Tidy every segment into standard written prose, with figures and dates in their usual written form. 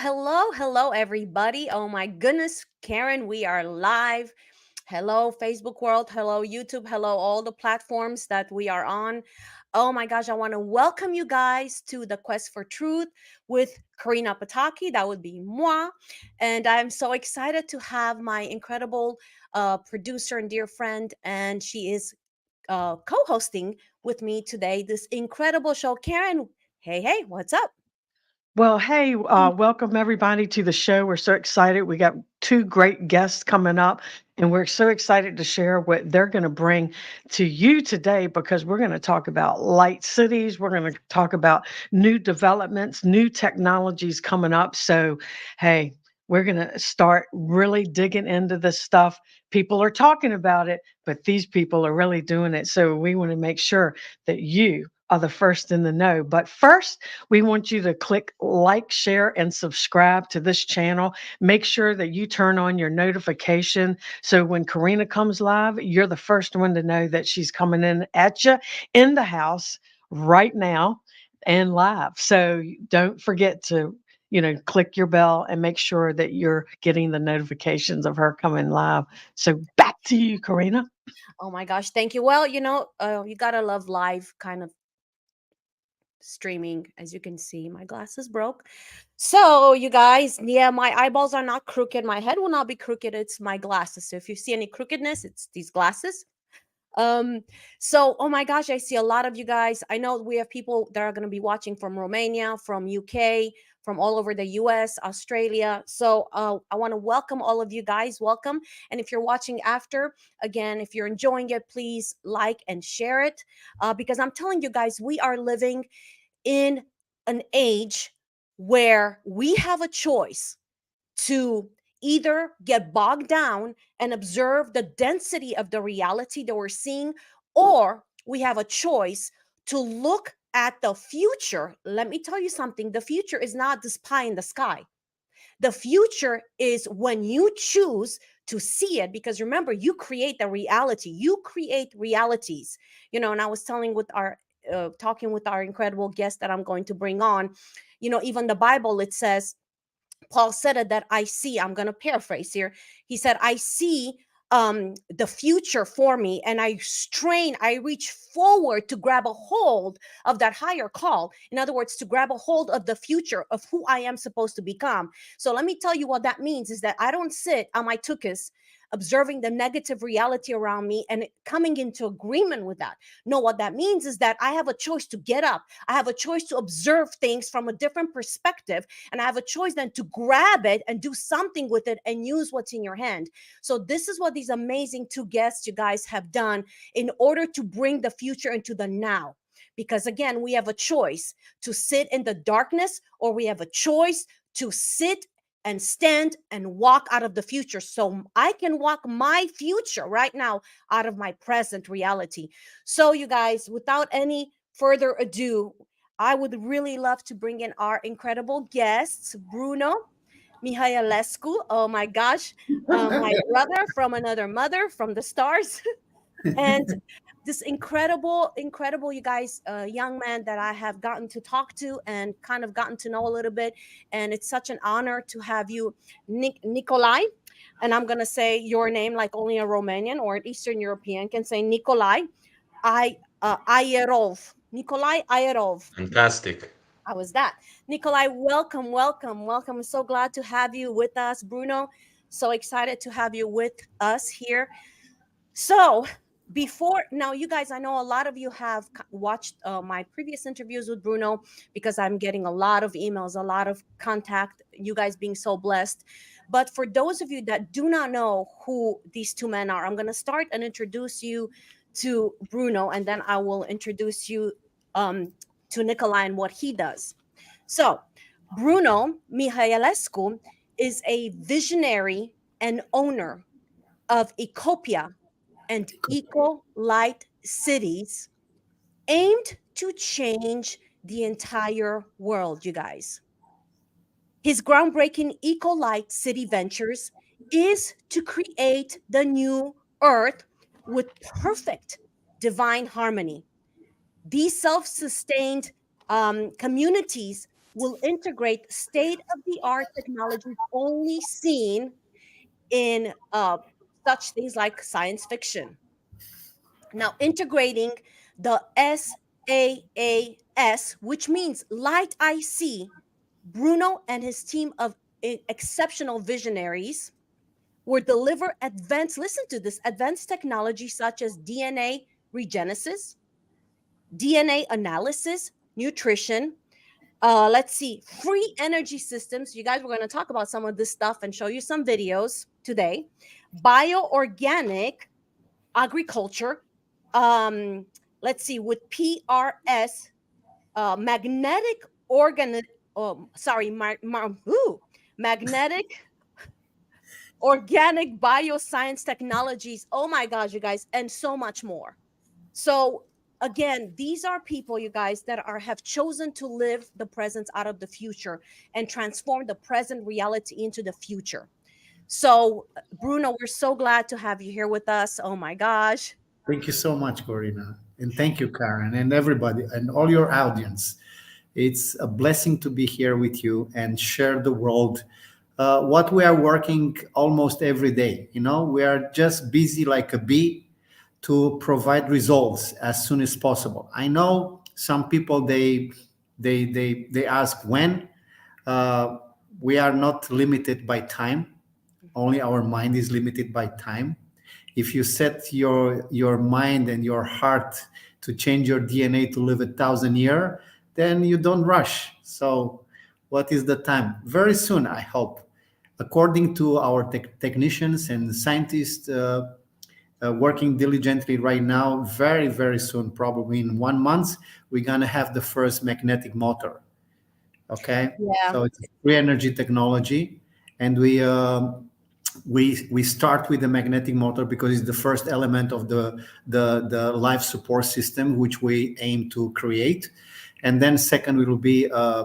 hello, everybody. Oh my goodness, Karen, we are live. Hello, Facebook world. Hello, YouTube. Hello, all the platforms that we are on. Oh my gosh, I want to welcome you guys to the Quest for Truth with Corina Pataki. That would be moi. And I'm so excited to have my incredible producer and dear friend, and she is co hosting with me today this incredible show. Karen, hey, what's up? Well, hey, welcome everybody to the show. We're so excited. We got two great guests coming up, and we're so excited to share what they're going to bring to you today because we're going to talk about light cities. We're going to talk about new developments, new technologies coming up. So, hey, we're going to start really digging into this stuff. People are talking about it, but these people are really doing it. So, we want to make sure that you are the first in the know. But first, we want you to click like, share, and subscribe to this channel. Make sure that you turn on your notification so when Corina comes live, you're the first one to know that she's coming in at you in the house right now and live. So don't forget to click your bell and make sure that you're getting the notifications of her coming live. So back to you, Corina. Oh my gosh, thank you. Well, you gotta love live kind of streaming. As you can see, my glasses broke. So, you guys, yeah, my eyeballs are not crooked. My head will not be crooked. It's my glasses. So, if you see any crookedness, it's these glasses. Um, so oh my gosh, I see a lot of you guys. I know we have people that are going to be watching from Romania, from UK, from all over the US, Australia. So I want to welcome all of you guys. Welcome. And if you're watching after, again, if you're enjoying it, please like and share it. Because I'm telling you guys, we are living in an age where we have a choice to either get bogged down and observe the density of the reality that we're seeing, or we have a choice to look at the future. Let me tell you something, the future is not this pie in the sky. The future is when you choose to see it, because remember, you create the reality, you create realities. And I was telling with our talking with our incredible guest that I'm going to bring on, even the Bible, it says, Paul said it, that I see, I'm going to paraphrase here. He said, I see the future for me, and I reach forward to grab a hold of that higher call. In other words, to grab a hold of the future of who I am supposed to become. So let me tell you what that means is that I don't sit on my tuchus observing the negative reality around me and coming into agreement with that. No, what that means is that I have a choice to get up. I have a choice to observe things from a different perspective, and I have a choice then to grab it and do something with it and use what's in your hand. So this is what these amazing two guests you guys have done in order to bring the future into the now. Because again, we have a choice to sit in the darkness, or we have a choice to sit and stand and walk out of the future, so I can walk my future right now out of my present reality. So, you guys, without any further ado, I would really love to bring in our incredible guests, Bruno Mihailescu. Oh my gosh, my brother from another mother from the stars. And this incredible, you guys, young man that I have gotten to talk to and kind of gotten to know a little bit. And it's such an honor to have you, Nikolai. And I'm going to say your name like only a Romanian or an Eastern European can say, Nikolai Ayerov. Nikolai Ayerov. Fantastic. How was that? Nikolai, welcome. I'm so glad to have you with us. Bruno, so excited to have you with us here. So, before now, you guys, I know a lot of you have watched my previous interviews with Bruno, because I'm getting a lot of emails, a lot of contact, you guys being so blessed. But for those of you that do not know who these two men are, I'm going to start and introduce you to Bruno, and then I will introduce you um, to Nikolai and what he does. So, Bruno Mihailescu is a visionary and owner of Ecopia and Eco Light Cities, aimed to change the entire world, you guys. His groundbreaking Eco Light City Ventures is to create the new earth with perfect divine harmony. These self sustained communities will integrate state of the art technologies only seen in such things like science fiction. Now, integrating the SaaS, which means Light IC, Bruno and his team of exceptional visionaries will deliver advanced, listen to this, advanced technology such as DNA regenesis, DNA analysis, nutrition. Let's see, free energy systems. You guys, we're going to talk about some of this stuff and show you some videos today. Bioorganic agriculture. Um, let's see, with PRS, magnetic organ. Sorry, magnetic organic bioscience technologies. Oh my gosh, you guys, and so much more. So again, these are people, you guys, that are have chosen to live the present out of the future and transform the present reality into the future. So Bruno, we're so glad to have you here with us. Oh my gosh. Thank you so much, Corina. And thank you, Karen, and everybody, and all your audience. It's a blessing to be here with you and share the world. What we are working almost every day. We are just busy like a bee to provide results as soon as possible. I know some people they ask when. Uh, we are not limited by time. Only our mind is limited by time. If you set your mind and your heart to change your DNA to live 1,000 years, then you don't rush. So what is the time? Very soon, I hope. According to our technicians and scientists working diligently right now, very, very soon, probably in 1 month, we're going to have the first magnetic motor. Okay. Yeah. So it's free energy technology. And we start with the magnetic motor because it's the first element of the life support system which we aim to create, and then second it will be a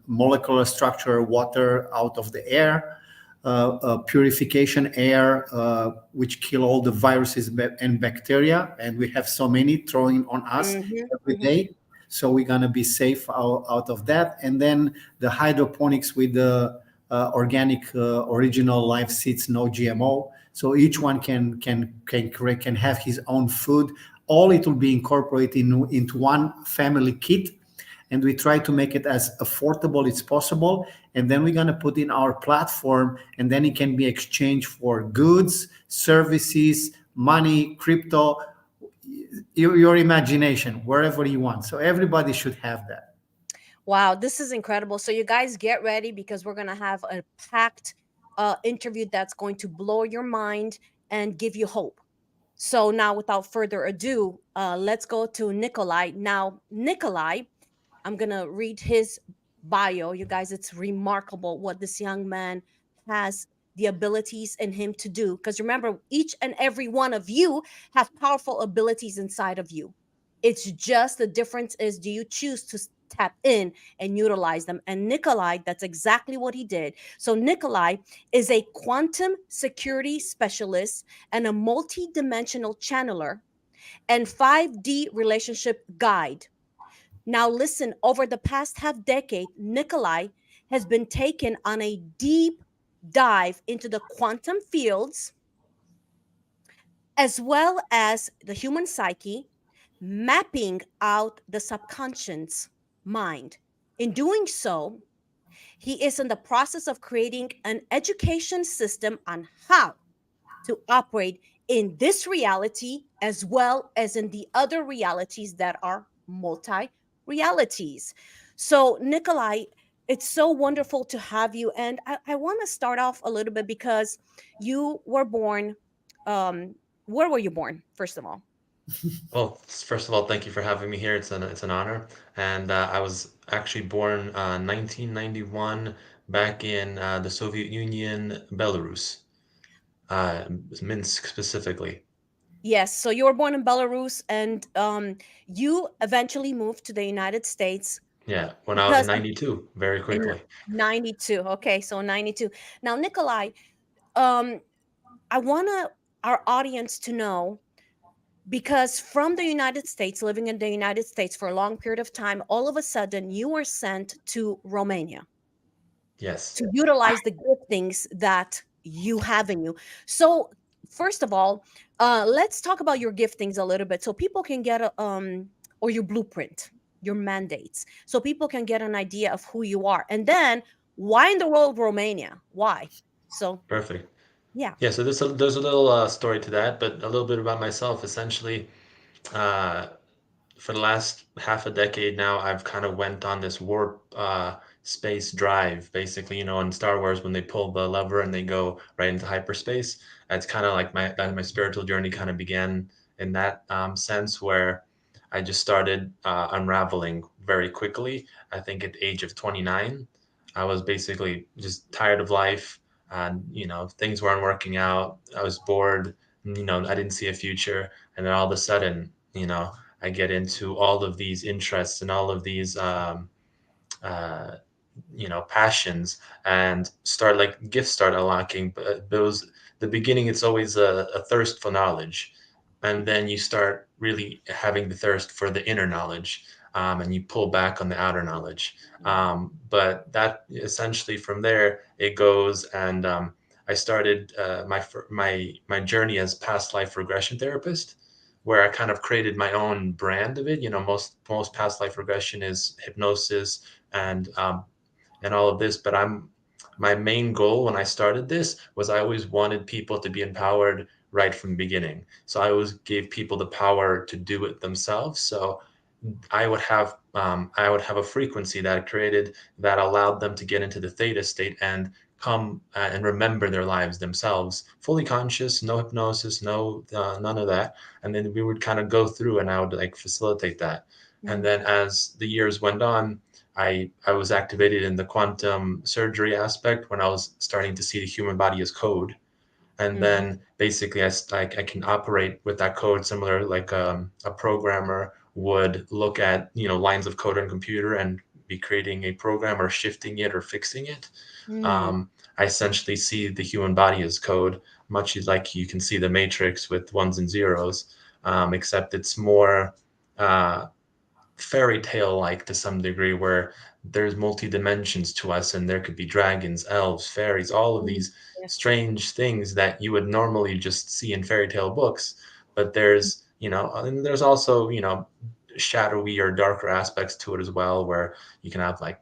molecular structure water out of the air, purification air which kill all the viruses and bacteria, and we have so many throwing on us every day, so we're going to be safe out of that. And then the hydroponics with the organic original live seeds, no GMO. So each one can have his own food. All it will be incorporated into one family kit, and we try to make it as affordable as possible. And then we're going to put in our platform, and then it can be exchanged for goods, services, money, crypto, your imagination, wherever you want. So everybody should have that. Wow, this is incredible. So you guys get ready because we're going to have a packed interview that's going to blow your mind and give you hope. So now without further ado, let's go to Nikolai. Now, Nikolai, I'm going to read his bio. You guys, it's remarkable what this young man has the abilities in him to do. Because remember, each and every one of you have powerful abilities inside of you. It's just the difference is, do you choose to tap in and utilize them? And Nikolai, that's exactly what he did. So Nikolai is a quantum security specialist and a multi-dimensional channeler and 5D relationship guide. Now, listen, over the past half decade, Nikolai has been taken on a deep dive into the quantum fields as well as the human psyche, mapping out the subconscious mind. In doing so, he is in the process of creating an education system on how to operate in this reality as well as in the other realities that are multi realities. So, Nikolai, it's so wonderful to have you. And I want to start off a little bit because you were born. Where were you born, first of all? Well, first of all, thank you for having me here. It's an honor. And I was actually born 1991 back in the Soviet Union, Belarus, Minsk specifically. Yes, so you were born in Belarus, and you eventually moved to the United States Yeah, when I was in because of 92, very in quickly. 92. Okay, so 92. Now, Nikolai, um, I want our audience to know because from the United States, living in the United States for a long period of time, all of a sudden you were sent to Romania Yes, to utilize the giftings that you have in you. So, first of all, let's talk about your giftings a little bit so people can get a, or your blueprint, your mandates, so people can get an idea of who you are. And then, why in the world Romania? Why? So, perfect. yeah. Yeah, so there's a little story to that, but a little bit about myself. Essentially, uh, for the last half a decade now, I've kind of went on this warp space drive. Basically, in Star Wars when they pull the lever and they go right into hyperspace. It's kind of like my spiritual journey kind of began in that sense, where I just started unraveling very quickly. I think at the age of 29, I was basically just tired of life. And things weren't working out. I was bored. I didn't see a future. And then all of a sudden, I get into all of these interests and all of these uh, passions, and start like gifts start unlocking. But those the beginning, it's always a thirst for knowledge, and then you start really having the thirst for the inner knowledge, and you pull back on the outer knowledge. But that essentially from there it goes, and I started my journey as past life regression therapist, where I kind of created my own brand of it. Most past life regression is hypnosis and all of this, but my main goal when I started this was I always wanted people to be empowered right from the beginning. So I always gave people the power to do it themselves. So I would have a frequency that I created that allowed them to get into the theta state and come and remember their lives themselves, fully conscious, no hypnosis, no none of that. And then we would kind of go through, and I would like facilitate that. And Mhm, then as the years went on, I was activated in the quantum surgery aspect when I was starting to see the human body as code. And mhm, then basically I can operate with that code similar like a programmer would look at lines of code on a computer and be creating a program or shifting it or fixing it. mm, I essentially see the human body as code, much as like you can see the matrix with ones and zeros, except it's more uh, fairy tale like to some degree, where there's multi dimensions to us, and there could be dragons, elves, fairies, all of mm. these Yes. strange things that you would normally just see in fairy tale books. But and there's also shadowy or darker aspects to it as well, where you can have like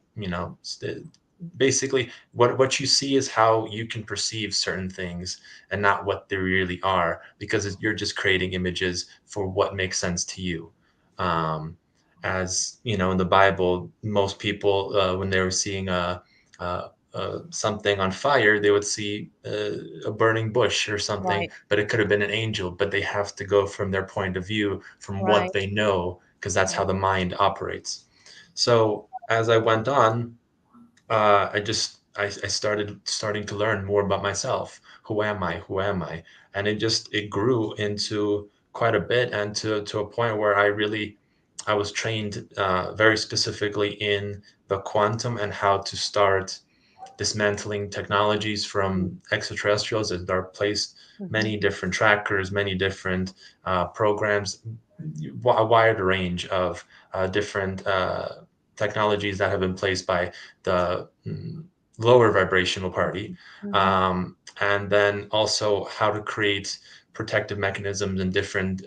basically what you see is how you can perceive certain things and not what they really are, because you're just creating images for what makes sense to you. um, as in the Bible, most people when they were seeing something on fire, they would see a burning bush or something, Right. but it could have been an angel. But they have to go from their point of view, from what Right. they know, because that's how Right. the mind operates. So as I went on, I starting to learn more about myself. Who am I? Who am I? And it grew into quite a bit, and to a point where I was trained very specifically in the quantum and how to start dismantling technologies Mm, from extraterrestrials that are placed, mhm, many different trackers, many different programs, a wide range of different technologies that have been placed by the lower vibrational party. mhm, And then also how to create protective mechanisms and different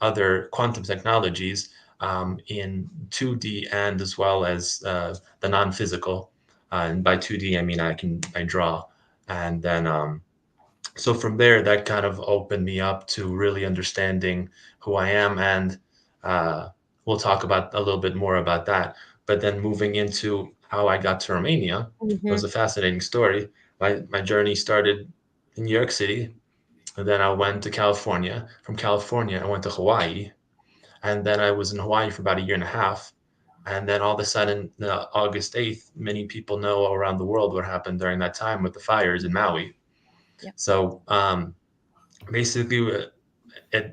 other quantum technologies in 2D and as well as the non-physical. And by 2D, I mean I draw, and then so from there, that kind of opened me up to really understanding who I am, and uh, we'll talk about a little bit more about that. But then moving into how I got to Romania, it was mhm, a fascinating story. My journey started in New York City, and then I went to California. From California, I went to Hawaii, and then I was in Hawaii for about a year and a half. And then all of a sudden, August 8th, many people know around the world what happened during that time with the fires in Maui. yep. So basically,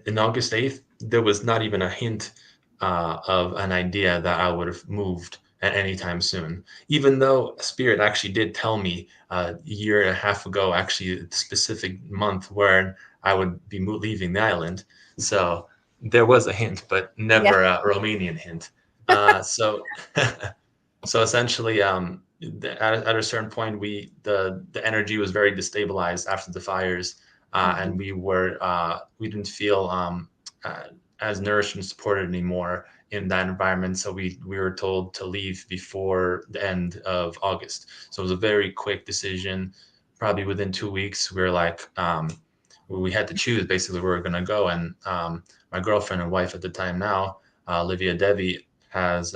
in August 8th, there was not even a hint of an idea that I would have moved anytime soon. Even though Spirit actually did tell me a year and a half ago, actually, a specific month where I would be leaving the island. So there was a hint, but Yeah. never a Romanian hint. So so essentially, at a certain point, the energy was very destabilized after the fires, and Mhm. we didn't feel uh, as nourished and supported anymore in that environment. So we were told to leave before the end of August. So it was a very quick decision. Probably within 2 weeks, we were like, we had to choose basically where we are going to go. And my girlfriend and wife at the time now, Livia Devi, has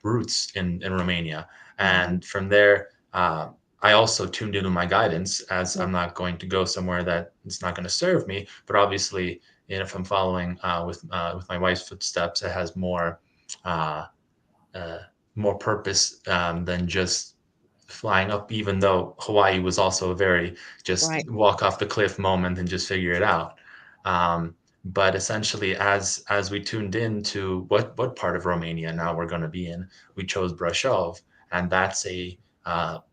roots in Romania. Mhm. And from there, I also tuned into my guidance, as Yeah. I'm not going to go somewhere that it's not going to serve me. But obviously, if I'm following with my wife's footsteps, it has uh, uh, more purpose than just flying up. Even though Hawaii was also a very just Right. walk off the cliff moment and just figure it out. But essentially, as we tuned in to what part of Romania now we're going to be in, we chose Brasov, and that's a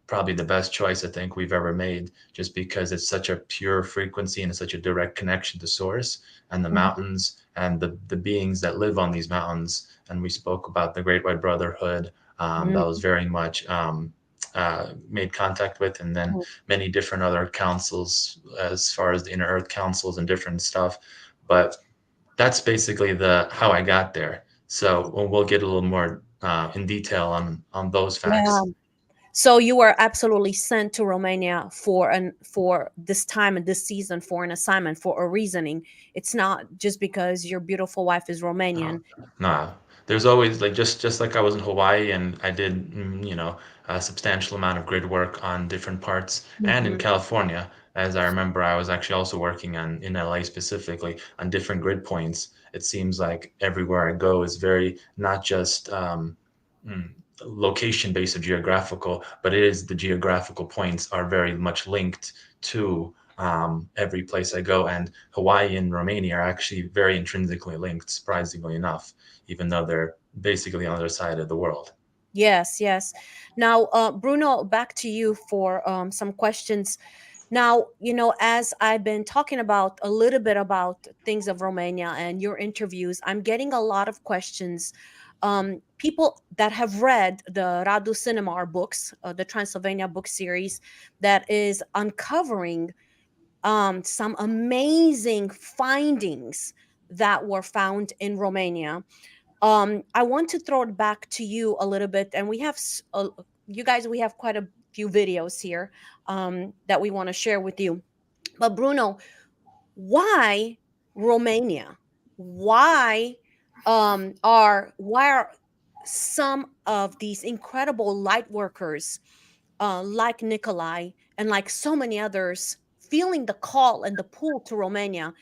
probably the best choice I think we've ever made, just because it's such a pure frequency and it's such a direct connection to source and the Mhm. mountains and the beings that live on these mountains. And we spoke about the Great White Brotherhood, that was Mhm. very much made contact with, and then Mhm. many different other councils as far as the inner earth councils and different stuff. But that's basically the how I got there. So we'll get a little more in detail on those Yeah. facts. So you were absolutely sent to Romania for this time and this season for an assignment for a reasoning. It's not just because your beautiful wife is No, Romanian. nah. There's always like just like I was in Hawaii and I did a substantial amount of grid work on different parts, and in Mhm. California, as I remember, I was actually also working on in LA specifically on different grid points. It seems like everywhere I go is very not just mm, location based or geographical, but it is the geographical points are very much linked to every place I go. And Hawaii and Romania are actually very intrinsically linked, surprisingly enough, even though they're basically on the other side of the world. Yes, yes. Now, Bruno, back to you for some questions. Now, as I've been talking about a little bit about things of Romania and your interviews, I'm getting a lot of questions. People that have read the Radu Cinema books, the Transylvania book series, that is uncovering some amazing findings that were found in Romania. I want to throw it back to you a little bit, and we have you guys, we have quite a few videos here that we want to share with you. But Bruno, why Romania? Why why are some of these incredible light workers like Nikolai and like so many others feeling the call and the pull to Romania?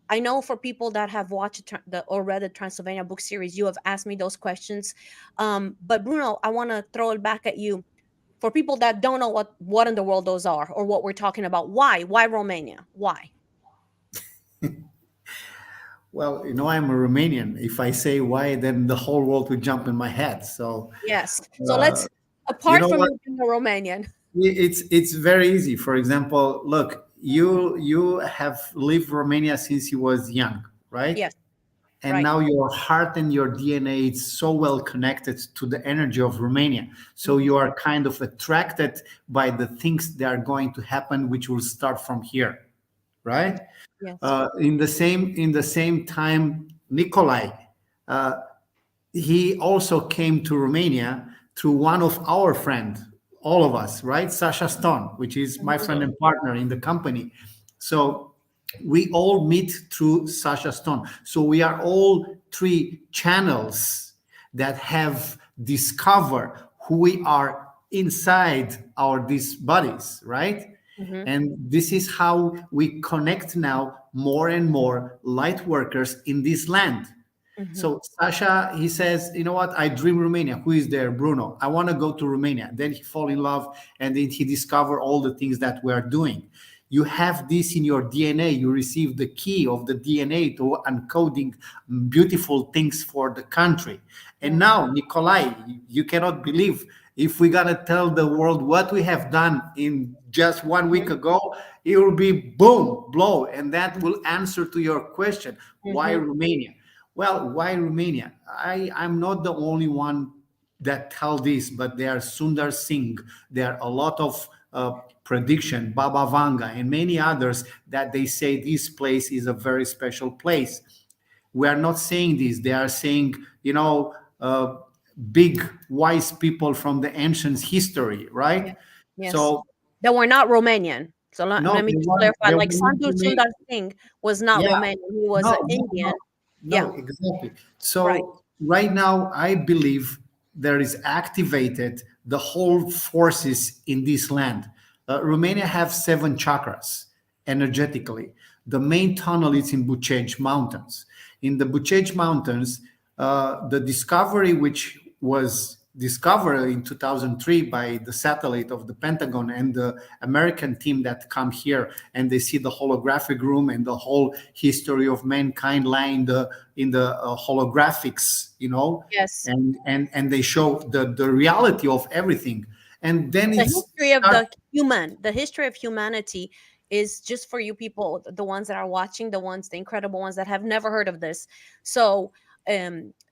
I know for people that have watched or read the Transylvania book series, you have asked me those questions. But Bruno, I want to throw it back at you. For people that don't know what in the world those are or what we're talking about, why Romania? Why? Well, I'm a Romanian. If I say why, then the whole world would jump in my head. So, Yes. So uh, let's, you apart know from what? you being a Romanian. It's very easy. For example, look, you have lived Romania since you was young, right? Yes. And Right. now your heart and your DNA is so well connected to the energy of Romania. So Mhm. you are kind of attracted by the things that are going to happen, which will start from here, right? Yes. In the same time, Nikolai, uh, he also came to Romania through one of our friend, all of us, right? Sasha Stone, which is my Mhm. friend and partner in the company. So we all meet through Sasha Stone. So we are all three channels that have discovered who we are inside our these bodies, right? Mhm. And this is how we connect now more and more light workers in this land. Mhm. So Sasha, he says, you know what? I dream Romania. Who is there? Bruno. I want to go to Romania. Then he fall in love, and then he discover all the things that we are doing. You have this in your DNA. You receive the key of the DNA to encoding beautiful things for the country. And now, Nikolai, you cannot believe, if we're gonna tell the world what we have done in just 1 week ago, it will be boom, blow, and that will answer to your question. Why Romania? Well, why Romania? I'm not the only one that tell this, but there are Sundar Singh, there are a lot of prediction, Baba Vanga, and many others that they say this place is a very special place. We are not saying this. They are saying, big wise people from the ancient history, right? Yes. So That were not Romanian. So no, let me they just want clarify. they Like want to make, Sundar Singh was not yeah, Romanian. He was no, an no, Indian. no, Yeah. no, exactly. Right. So right now, I believe there is activated the whole forces in this land. Romania have 7 chakras energetically. The main tunnel is in Bucegi Mountains. In the Bucegi Mountains, the discovery which was discovered in 2003 by the satellite of the Pentagon and the American team that come here, and they see the holographic room and the whole history of mankind lying in the holographics, Yes. and they show the reality of everything. And then The it's history of start. the history of humanity is just for you people, the ones that are watching, the incredible ones that have never heard of this. So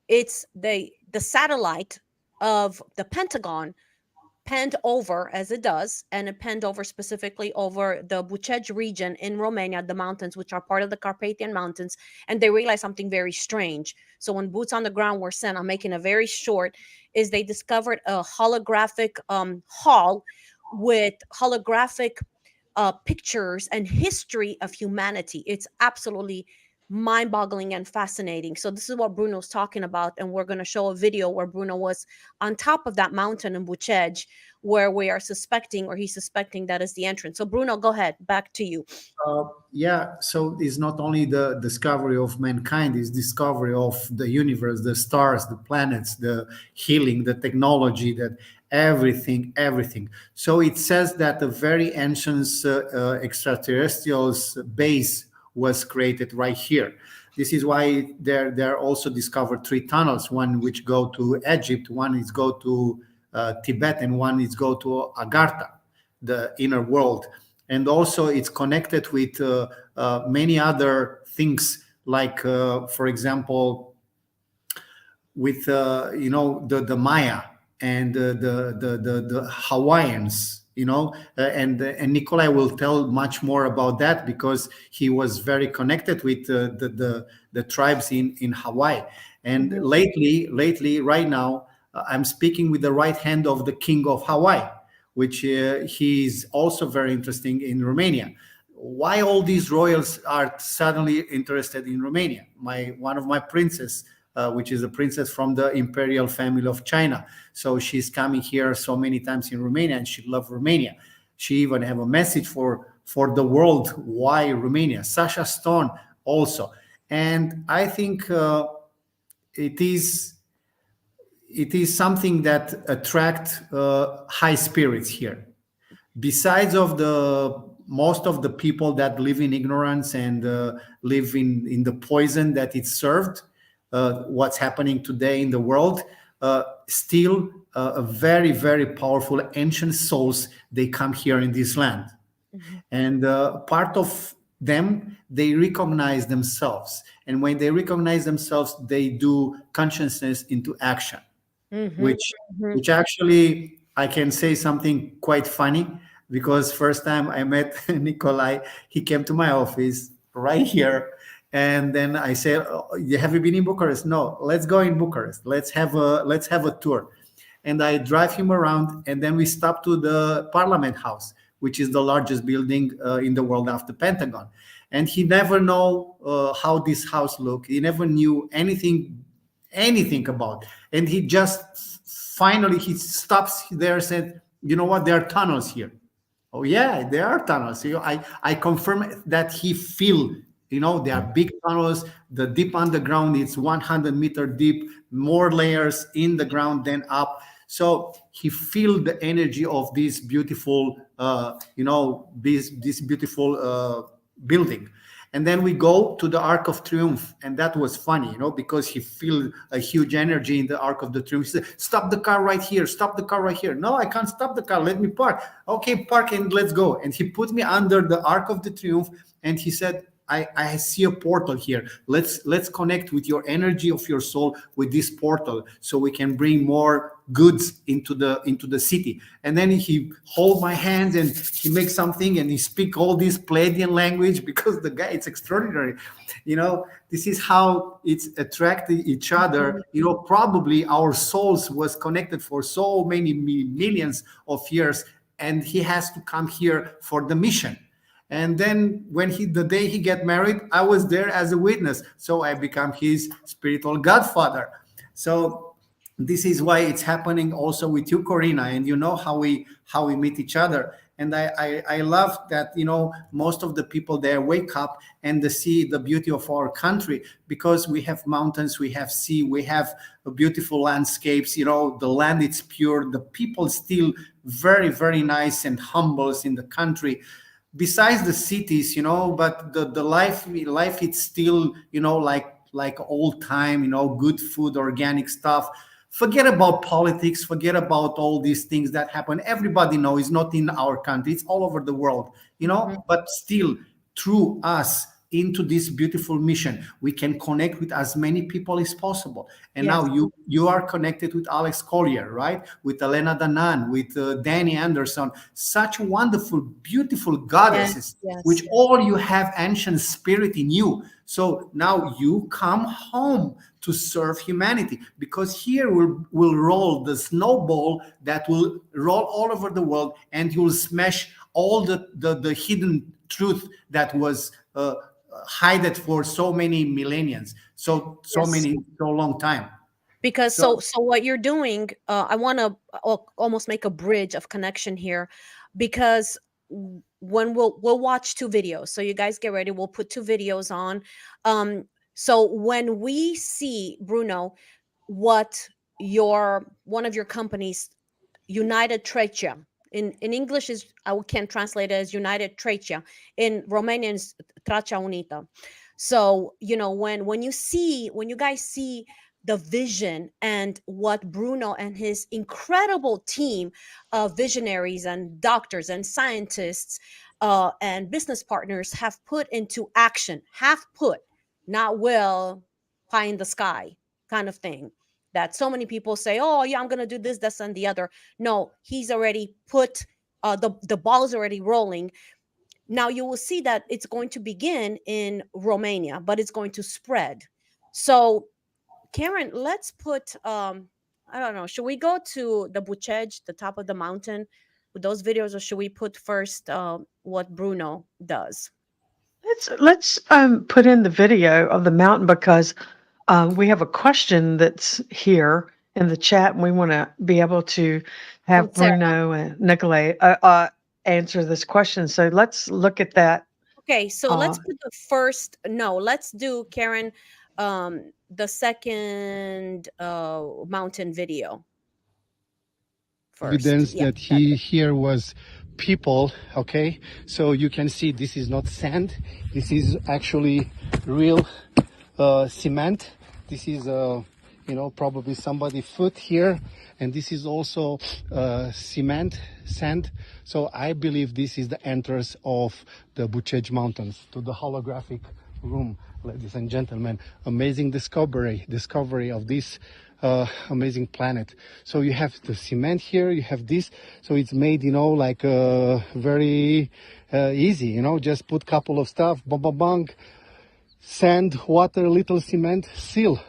it's the satellite of the Pentagon panned over as it does, and it panned over specifically over the Bucegi region in Romania, the mountains, which are part of the Carpathian Mountains, and they realized something very strange. So when boots on the ground were sent, I'm making a very short, is they discovered a holographic hall with holographic pictures and history of humanity. It's absolutely mind-boggling and fascinating. So this is what Bruno's talking about, and we're going to show a video where Bruno was on top of that mountain in Bucegi, where we are suspecting, or he's suspecting, that is the entrance. So Bruno, go ahead, back to you. Yeah, so it's not only the discovery of mankind, it's discovery of the universe, the stars, the planets, the healing, the technology, that everything. So it says that a very ancient extraterrestrials base was created right here. This is why there are also discovered 3 tunnels, one which go to Egypt, one is go to Tibet, and one is go to Agartha, the inner world. And also it's connected with many other things, like for example, with the Maya and the Hawaiians, and Nikolai will tell much more about that, because he was very connected with the tribes in Hawaii. And lately, right now, I'm speaking with the right hand of the king of Hawaii, which he's also very interesting in Romania. Why all these royals are suddenly interested in Romania? One of my princes, which is a princess from the imperial family of China. So she's coming here so many times in Romania, and she loves Romania. She even have a message for the world. Why Romania? Sasha Stone also. And I think it is something that attract high spirits here. Besides of the most of the people that live in ignorance and live in the poison that it's served, what's happening today in the world, still a very, very powerful ancient souls, they come here in this land. And part of them, they recognize themselves. And when they recognize themselves, they do consciousness into action, which actually, I can say something quite funny, because first time I met Nikolai, he came to my office right here, and then I said, "Oh, have you been in Bucharest?" "No." "Let's go in Bucharest. Let's have a tour." And I drive him around, and then we stop to the Parliament House, which is the largest building in the world after Pentagon. And he never know how this house look. He never knew anything about. And he just finally he stops there and said, "You know what? There are tunnels here." "Oh yeah, there are tunnels." I confirm that he feel, there are big tunnels. The deep underground, it's 100-meter deep, more layers in the ground than up. So he felt the energy of this beautiful, this beautiful building. And then we go to the Arc of Triumph, and that was funny, because he felt a huge energy in the Arc of the Triumph. He said, "Stop the car right here! Stop the car right here!" "No, I can't stop the car. Let me park." "Okay, park and let's go." And he put me under the Arc of the Triumph, and he said, I see a portal here. Let's connect with your energy of your soul with this portal, so we can bring more goods into the city. And then he hold my hands and he makes something and he speak all this Pleiadian language, because the guy, it's extraordinary. This is how it's attracted each other. Probably our souls was connected for so many millions of years, and he has to come here for the mission. And then the day he get married, I was there as a witness. So I become his spiritual godfather. So this is why it's happening also with you, Corina. And you know how we meet each other. And I love that, most of the people there wake up and they see the beauty of our country, because we have mountains, we have sea, we have beautiful landscapes. The land, it's pure. The people still very, very nice and humble in the country. Besides the cities, but the life, it's still, like old time, good food, organic stuff. Forget about politics, forget about all these things that happen. Everybody knows it's not in our country, it's all over the world, but still, through us, into this beautiful mission, we can connect with as many people as possible. And Yes. now you are connected with Alex Collier, right? With Elena Danan, with Danny Anderson, such wonderful, beautiful goddesses, Yes. which all you have ancient spirit in you. So now you come home to serve humanity, because here will roll the snowball that will roll all over the world, and you will smash all the hidden truth that was hidden for so many millenniums, so long time. Because so what you're doing, I want to almost make a bridge of connection here, because when we'll watch two videos, so you guys get ready, we'll put two videos on. So when we see, Bruno, what one of your companies, United Trecia, in English is, I can't translate it as United Trecia, in Romanian is Tracea Unita. So when you guys see the vision and what Bruno and his incredible team of visionaries and doctors and scientists and business partners have put into action, not will, pie in the sky kind of thing, that so many people say, "Oh yeah, I'm gonna do this, this, and the other." No, he's already put the ball is already rolling. Now you will see that it's going to begin in Romania, but it's going to spread. So Karen, let's put I don't know, should we go to the Bucegi, the top of the mountain, with those videos, or should we put first what Bruno does? Let's put in the video of the mountain, because we have a question that's here in the chat, and we want to be able to have From Sarah. Bruno and Nikolay answer this question. So let's look at that. Okay, so let's put the first. No, let's do, Karen, the second mountain video first. Evidence Yeah, that here was people. Okay, so you can see this is not sand, this is actually real cement. This is probably somebody foot here, and this is also cement, sand. So I believe this is the entrance of the Bucegi Mountains to the holographic room. Ladies and gentlemen, amazing discovery of this amazing planet. So you have the cement here, you have this, so it's made like very easy, just put couple of stuff, bang bang bang, sand, water, little cement, seal.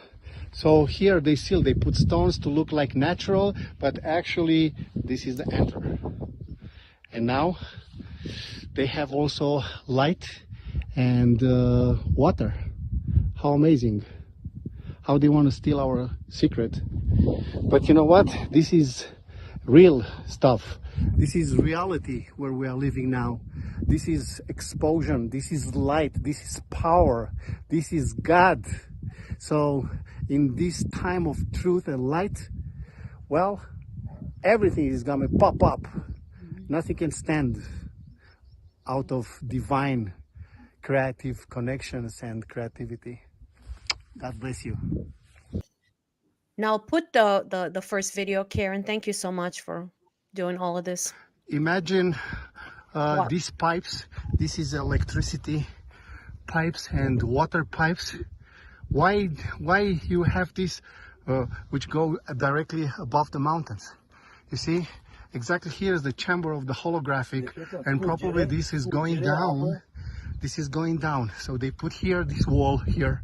So here they seal, they put stones to look like natural, but actually this is the enter. And now they have also light and water. How amazing. How they want to steal our secret. But you know what? This is real stuff. This is reality where we are living now. This is explosion. This is light. This is power. This is God. So in this time of truth and light, well, everything is gonna pop up. Nothing can stand out of divine creative connections and creativity. God bless you. Now put the first video, Karen. Thank you so much for doing all of this. Imagine What? these pipes. This is electricity pipes and water pipes. Why you have this which go directly above the mountains? You see, exactly here is the chamber of the holographic, and probably this is going down. This is going down. So they put here this wall here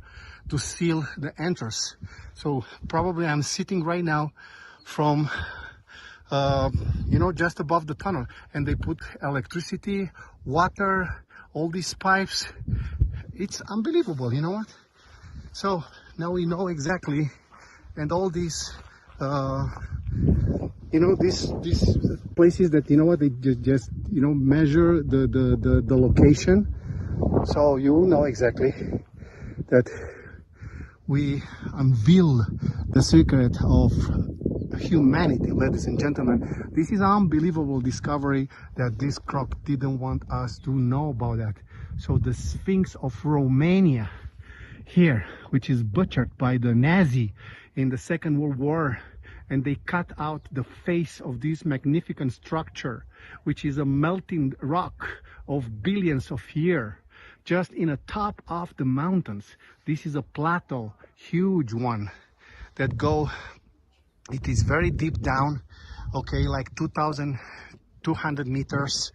to seal the entrance. So probably I'm sitting right now from just above the tunnel, and they put electricity, water, all these pipes. It's unbelievable, you know what? So now we know exactly, and all these these places that, you know what, they just measure the location, so you know exactly that we unveil the secret of humanity, ladies and gentlemen. This is an unbelievable discovery that this croc didn't want us to know about that. So the Sphinx of Romania here, which is butchered by the Nazi in the Second World War, and they cut out the face of this magnificent structure, which is a melting rock of billions of years, just in the top of the mountains. This is a plateau, huge one, that it is very deep down, okay, like 2,200 meters,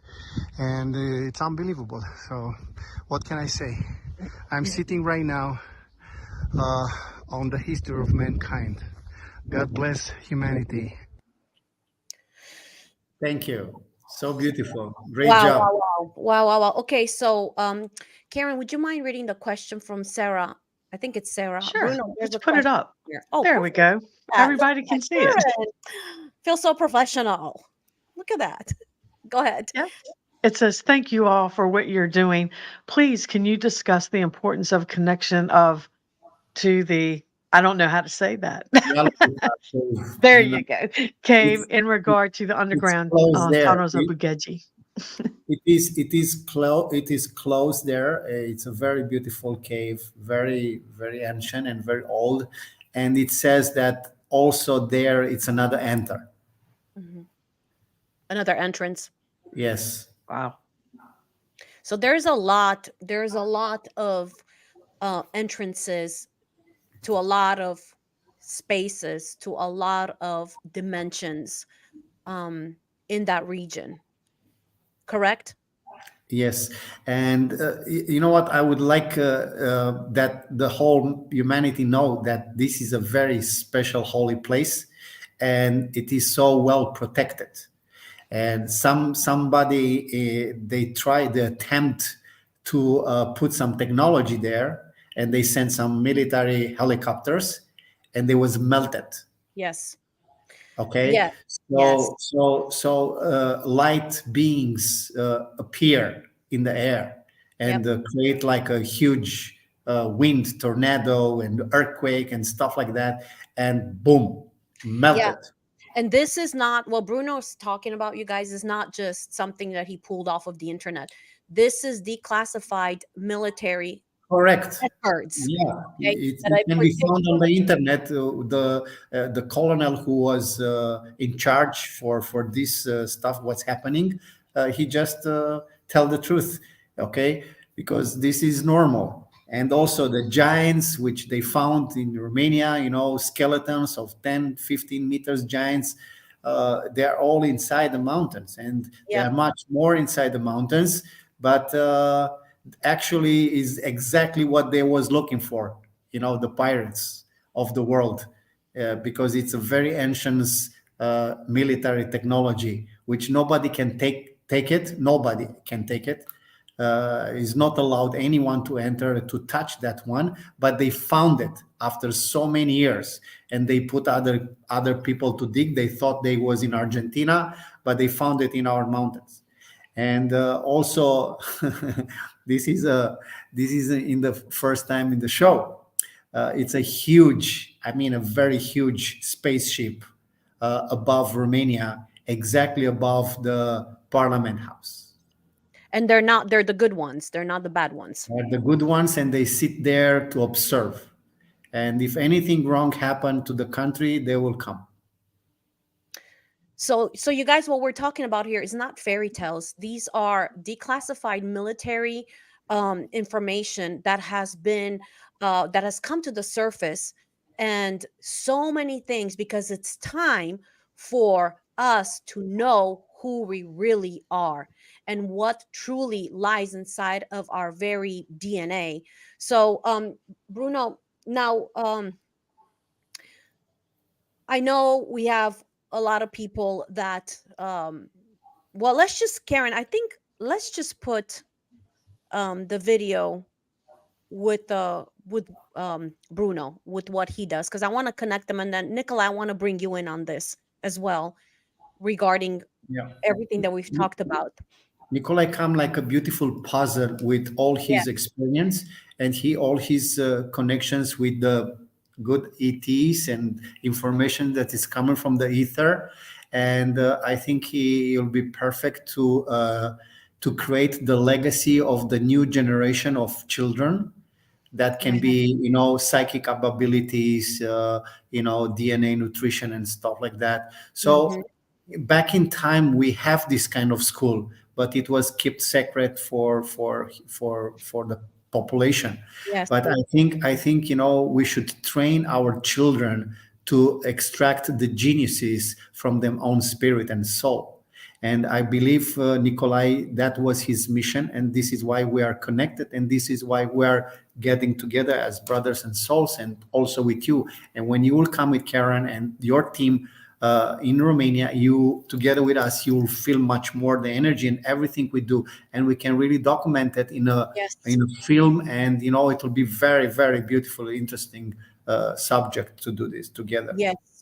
and it's unbelievable. So what can I say? I'm sitting right now on the history of mankind. God bless humanity. Thank you. So beautiful. Great Wow, job. wow. Okay, so Karen, would you mind reading the question from Sarah? I think it's Sarah. Sure. Bruno, there's Let's a put it question up. here. Oh, There we perfect. go. Look at Everybody that, can see it. Karen. Feel so professional. Look at that. Go ahead. Yep. It says, thank you all for what you're doing. Please, can you discuss the importance of connection to the, I don't know how to say that. There And, you go. Cave it's in regard to the it's underground close there. tunnels of Bugeji. It is close there. It's a very beautiful cave, very very ancient and very old, and it says that also there it's another enter. Mhm. Another entrance. Yes. Wow. So there's a lot of entrances to a lot of spaces, to a lot of dimensions in that region. Correct? Yes, and you know what? I would like that the whole humanity know that this is a very special holy place, and it is so well protected. And somebody they attempt to put some technology there, and they sent some military helicopters, and they was melted. Yes. Okay, Yes. Yes. light beings appear in the air and Yep. create like a huge wind tornado and earthquake and stuff like that, and boom, Yeah. melted. And this is not what Bruno's talking about, you guys, is not just something that he pulled off of the internet. This is declassified military Correct. records. Yeah, Okay, it, that it I can be found on the particularly internet. The colonel who was in charge for this stuff, what's happening, he just tell the truth, okay? Because this is normal. And also the giants, which they found in Romania, skeletons of 10, 15 meters giants, they're all inside the mountains, and they Yep. are much more inside the mountains, but actually is exactly what they was looking for, the pirates of the world, because it's a very ancient military technology which nobody can take it. Nobody can take it. Is not allowed anyone to enter to touch that one, but they found it after so many years, and they put other people to dig. They thought they was in Argentina, but they found it in our mountains. And also this is in the first time in the show. It's a huge, I mean a very huge spaceship above Romania, exactly above the Parliament House. And they're the good ones. They're not the bad ones. They're the good ones, and they sit there to observe. And if anything wrong happened to the country, they will come. So you guys, what we're talking about here is not fairy tales. These are declassified military information that has been that has come to the surface, and so many things, because it's time for us to know who we really are and what truly lies inside of our very DNA. So Bruno, now I know we have a lot of people that well, let's just, Karen, I think let's just put the video with Bruno, with what he does, because I want to connect them, and then Nikolai, I want to bring you in on this as well regarding Yeah. everything that we've talked about. Nikolai come like a beautiful puzzle with all Yeah. his experience and all his connections with the good ETs and information that is coming from the ether. And I think he will be perfect to create the legacy of the new generation of children that can be, psychic abilities, DNA, nutrition, and stuff like that. So back in time, we have this kind of school, but it was kept secret for the population. Yes. But I think we should train our children to extract the geniuses from their own spirit and soul. And I believe Nikolai, that was his mission, and this is why we are connected, and this is why we are getting together as brothers and souls, and also with you. And when you will come with Karen and your team in Romania, you together with us, you will feel much more the energy and everything we do, and we can really document it in a film, and it will be very, very beautiful, interesting subject to do this together.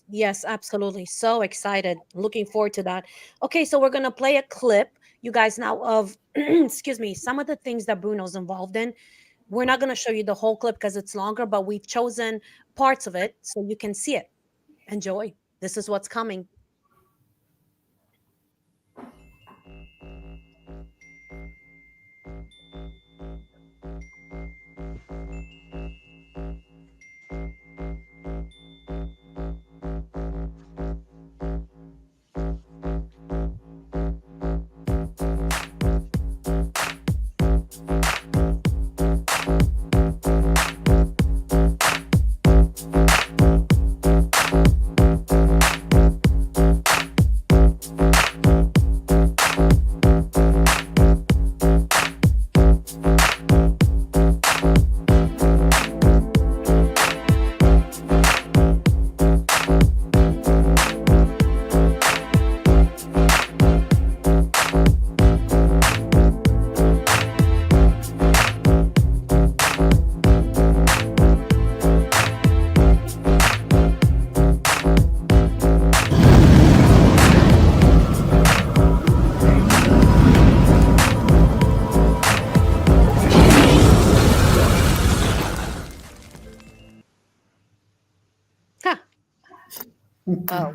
Yes, absolutely. So excited. Looking forward to that. Okay, so we're going to play a clip, you guys, now of, excuse me, some of the things that Bruno's involved in. We're not going to show you the whole clip because it's longer, but we've chosen parts of it so you can see it. Enjoy. This is what's coming.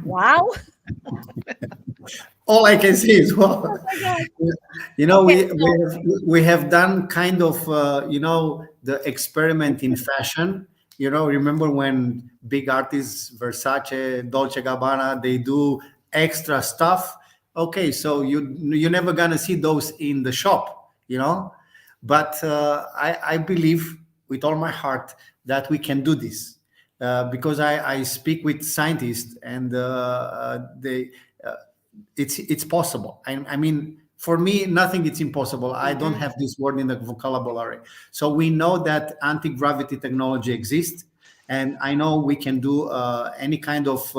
Wow. All I can say is, well, Oh my God. we have done kind of, the experiment in fashion. Remember when big artists, Versace, Dolce Gabbana, they do extra stuff. Okay, so you're never gonna see those in the shop, But I believe with all my heart that we can do this. Because I speak with scientists, and it's possible. I mean, for me, nothing is impossible. I don't have this word in the vocabulary. So we know that anti-gravity technology exists, and I know we can do any kind of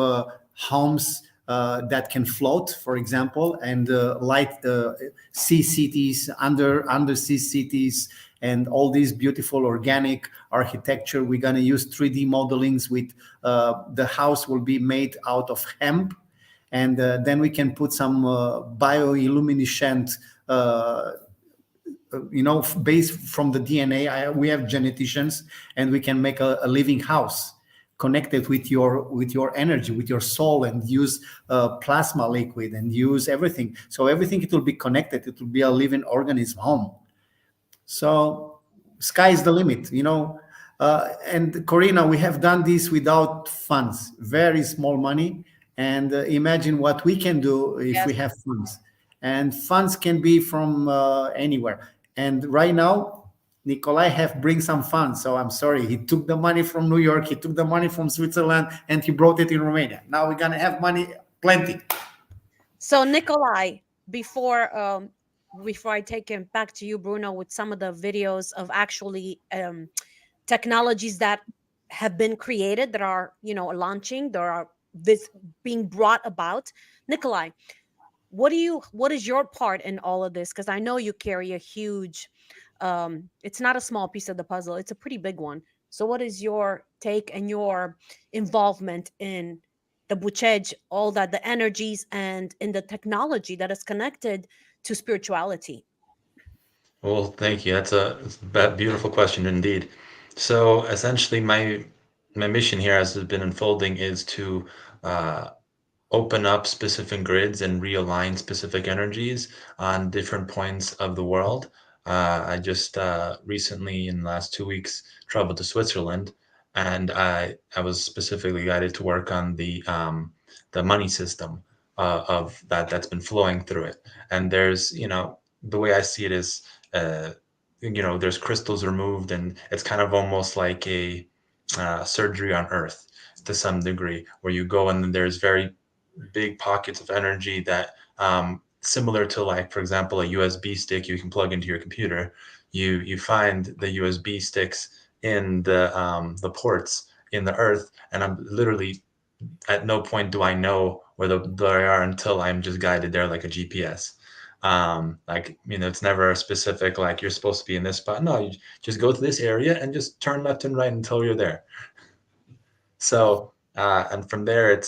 homes that can float, for example, and light sea cities, undersea cities, and all these beautiful organic architecture. We're going to use 3D modelings with the house will be made out of hemp, and then we can put some bioluminescent based from the DNA. We have geneticians, and we can make a living house connect it with your energy, with your soul, and use plasma liquid and use everything. So everything, it will be connected. It will be a living organism home. So sky's the limit, you know. And Corina, we have done this without funds, very small money. And imagine what we can do if we Yes. have funds. And funds can be from anywhere. And right now, Nikolai have bring some funds. So I'm sorry, he took the money from New York, he took the money from Switzerland, and he brought it in Romania. Now we're gonna have money plenty. So Nikolai, before before I take him back to you, Bruno, with some of the videos of actually technologies that have been created that are, you know, launching, that are this being brought about. Nikolai, what is your part in all of this? Because I know you carry a huge it's not a small piece of the puzzle, it's a pretty big one. So what is your take and your involvement in the bucej, all that, the energies, and in the technology that is connected to spirituality? Well, thank you. It's a beautiful question indeed. So essentially, my mission here, as has been unfolding, is to uh, open up specific grids and realign specific energies on different points of the world. I just recently, in the last 2 weeks, traveled to Switzerland, and I was specifically guided to work on the money system of that's been flowing through it. And there's, you know, the way I see it is, uh, you know, there's crystals removed, and it's kind of almost like a surgery on Earth to some degree, where you go and then there's very big pockets of energy that similar to, like, for example, a USB stick you can plug into your computer. You find the USB sticks in the ports in the earth, and I'm literally, at no point do I know where they are until I'm just guided there like a GPS. Like, you know, it's never a specific, like, you're supposed to be in this spot. No, you just go to this area and just turn left and right until you're there. So, and from there,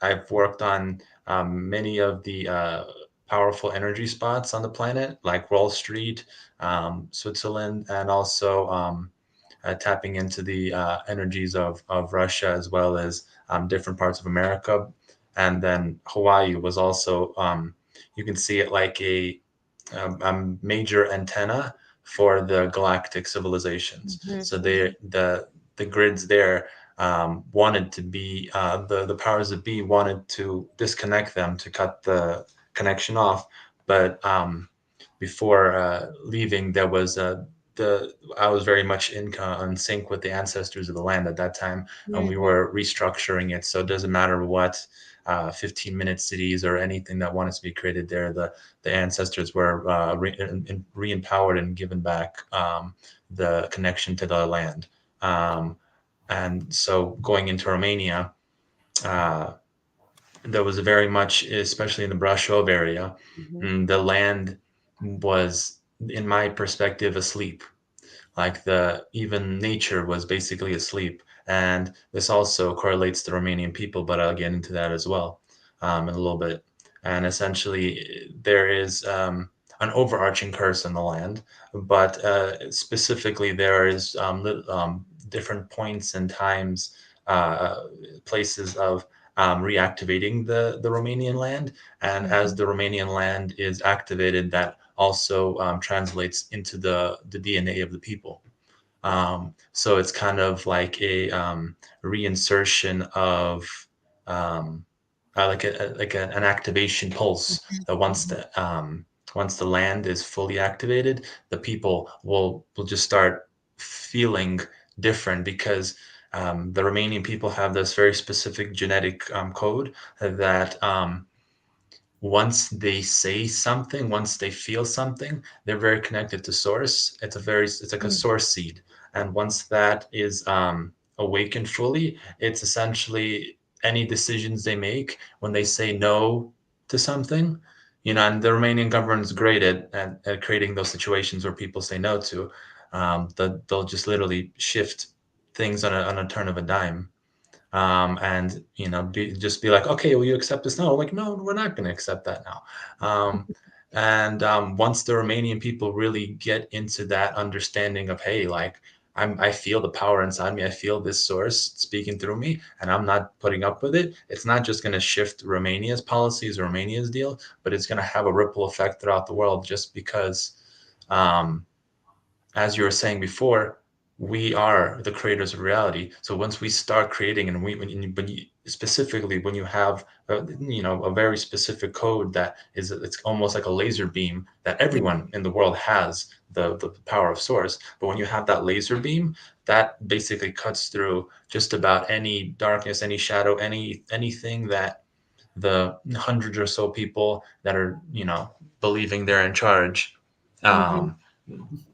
I've worked on many of the powerful energy spots on the planet, like Wall Street, Switzerland, and also tapping into the energies of Russia, as well as different parts of America. And then Hawaii was also, you can see it like a major antenna for the galactic civilizations. Mhm. So the grids there wanted to be the powers that be wanted to disconnect them, to cut the connection off. But before leaving, there was the I was very much in sync with the ancestors of the land at that time, and we Mhm. were restructuring it. So it doesn't matter what 15-minute cities or anything that wanted to be created there. The ancestors were re-empowered and given back the connection to the land. Um, and so going into Romania, uh, there was very much, especially in the Brasov area, Mhm. the land was, in my perspective, asleep. Like, the even nature was basically asleep. And this also correlates to Romanian people, but I'll get into that as well in a little bit. And essentially, there is an overarching curse in the land, but specifically, there is different points and times, uh, places of reactivating the Romanian land. And as Mhm. the Romanian land is activated, that also translates into the DNA of the people. So it's kind of like a reinsertion of an activation pulse, Mhm. that Mhm. once the land is fully activated, the people will just start feeling different, because the Romanian people have this very specific genetic code that once they say something, once they feel something, they're very connected to source. It's like a Mhm. source seed. And once that is awakened fully, it's essentially any decisions they make when they say no to something, you know. And the Romanian government is great at creating those situations where people say no to, they'll just literally shift things on a turn of a dime. And, you know, just be like, okay, will you accept this now? Like, no, we're not going to accept that now. And once the Romanian people really get into that understanding of, hey, like, I feel the power inside me. I feel this source speaking through me, and I'm not putting up with it. It's not just going to shift Romania's policies, or Romania's deal, but it's going to have a ripple effect throughout the world, just because, um, as you were saying before, we are the creators of reality. So once we start creating, and when you specifically, when you have a very specific code that is, it's almost like a laser beam that Yeah. everyone in the world has, the power of source. But when you have that laser beam, that basically cuts through just about any darkness, any shadow, anything that the hundreds or so people that are, believing they're in charge, Mm-hmm. um,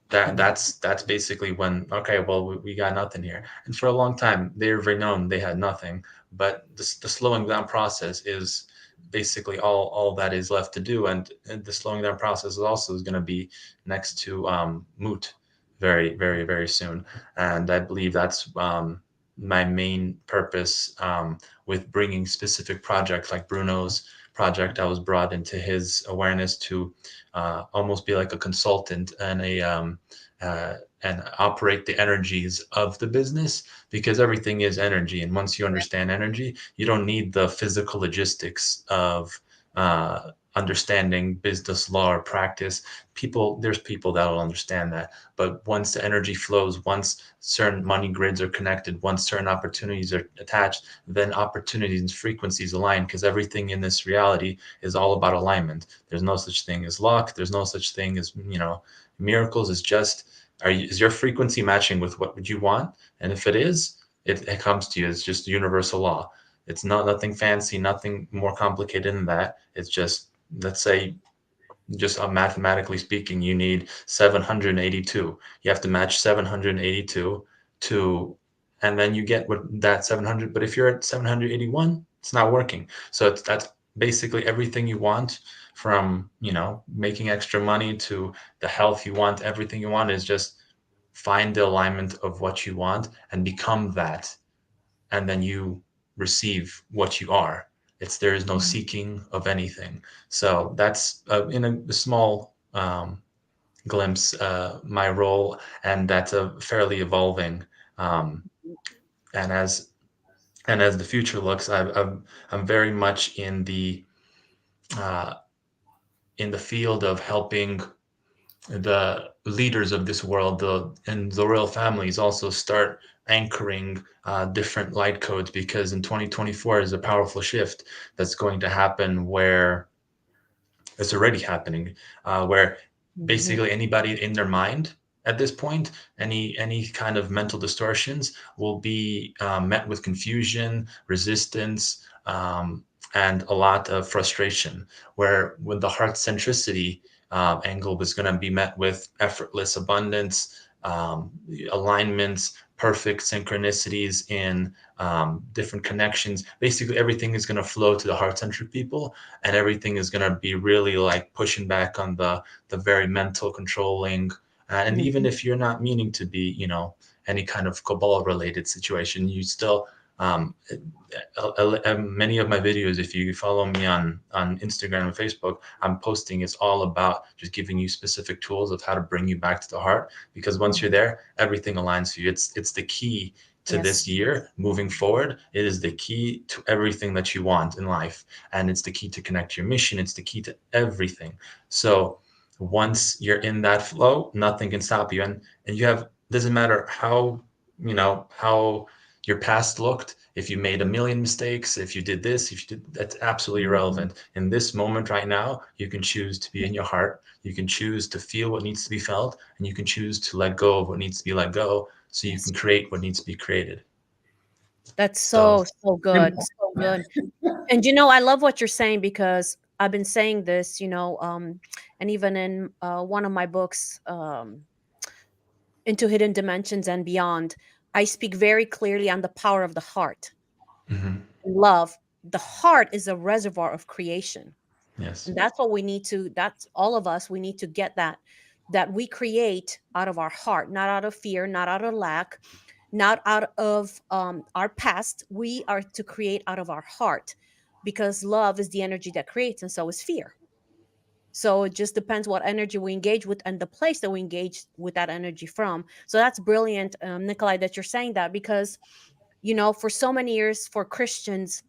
that's basically when, okay, well, we got nothing here. And for a long time they've known they had nothing, but the slowing down process is basically all that is left to do. And the slowing down process is also going to be next to moot very, very, very soon. And I believe that's my main purpose, with bringing specific projects like Bruno's project. I was brought into his awareness to almost be like a consultant uh, and operate the energies of the business, because everything is energy. And once you understand energy, you don't need the physical logistics of uh, understanding business law or practice. There's people that will understand that. But once the energy flows, once certain money grids are connected, once certain opportunities are attached, then opportunities and frequencies align, because everything in this reality is all about alignment. There's no such thing as luck. There's no such thing as, miracles. Is just, is your frequency matching with what would you want? And if it is, it comes to you. It's just universal law. It's not nothing fancy, nothing more complicated than that. It's just, let's say, just mathematically speaking, you need 782. You have to match 782 to, and then you get what that 700. But if you're at 781, it's not working. So that's basically everything you want, from making extra money to the health you want. Everything you want is just find the alignment of what you want and become that, and then you receive what you are. There is no seeking of anything. So that's, in a small glimpse, my role, and that's a fairly evolving. Um, and as the future looks, I'm very much uh, in the field of helping the leaders of this world, and the royal families, also start anchoring different light codes, because in 2024 is a powerful shift that's going to happen, where it's already happening, where Mm-hmm. basically anybody in their mind at this point, any kind of mental distortions will be met with confusion, resistance, and a lot of frustration. Where when the heart centricity angle was going to be met with effortless abundance, alignments, perfect synchronicities in different connections. Basically, everything is going to flow to the heart centered people, and everything is going to be really like pushing back on the very mental controlling. And even Mm-hmm. if you're not meaning to be, any kind of cabal related situation, you still, um, many of my videos, if you follow me on Instagram and Facebook, I'm posting, it's all about just giving you specific tools of how to bring you back to the heart, because once you're there, everything aligns for you. It's the key to Yes. this year moving forward. It is the key to everything that you want in life, and it's the key to connect your mission. It's the key to everything. So once you're in that flow, nothing can stop you. And you have, doesn't matter how your past looked, if you made a million mistakes, if you did this, if you did, that's absolutely irrelevant. In this moment right now, you can choose to be in your heart. You can choose to feel what needs to be felt, and you can choose to let go of what needs to be let go, so you Yes. can create what needs to be created. That's So, so good. So good. And I love what you're saying, because I've been saying this, and even in one of my books, Into Hidden Dimensions and Beyond, I speak very clearly on the power of the heart mhm, and love. The heart is a reservoir of creation. yes. And that's what we need to, that's all of us, we need to get that we create out of our heart, not out of fear, not out of lack, not out of our past. We are to create out of our heart, because love is the energy that creates, and so is fear. So it just depends what energy we engage with and the place that we engage with that energy from. So that's brilliant, Nikolai, that you're saying that, because, for so many years, for Christians,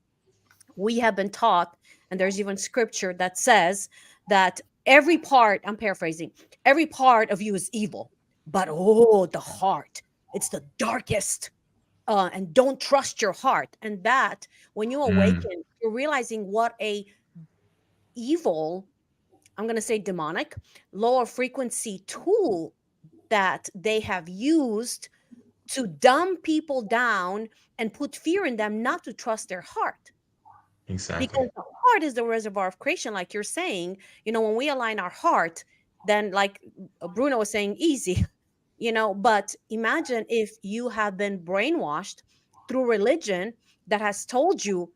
we have been taught, and there's even scripture that says that every part, I'm paraphrasing, every part of you is evil, but oh, the heart, it's the darkest. And don't trust your heart. And that, when you Mm, awaken, you're realizing what a evil, I'm going to say demonic, lower frequency tool that they have used to dumb people down and put fear in them not to trust their heart, exactly. because the heart is the reservoir of creation, like you're saying. When we align our heart, then, like Bruno was saying, easy. But imagine if you have been brainwashed through religion that has told you,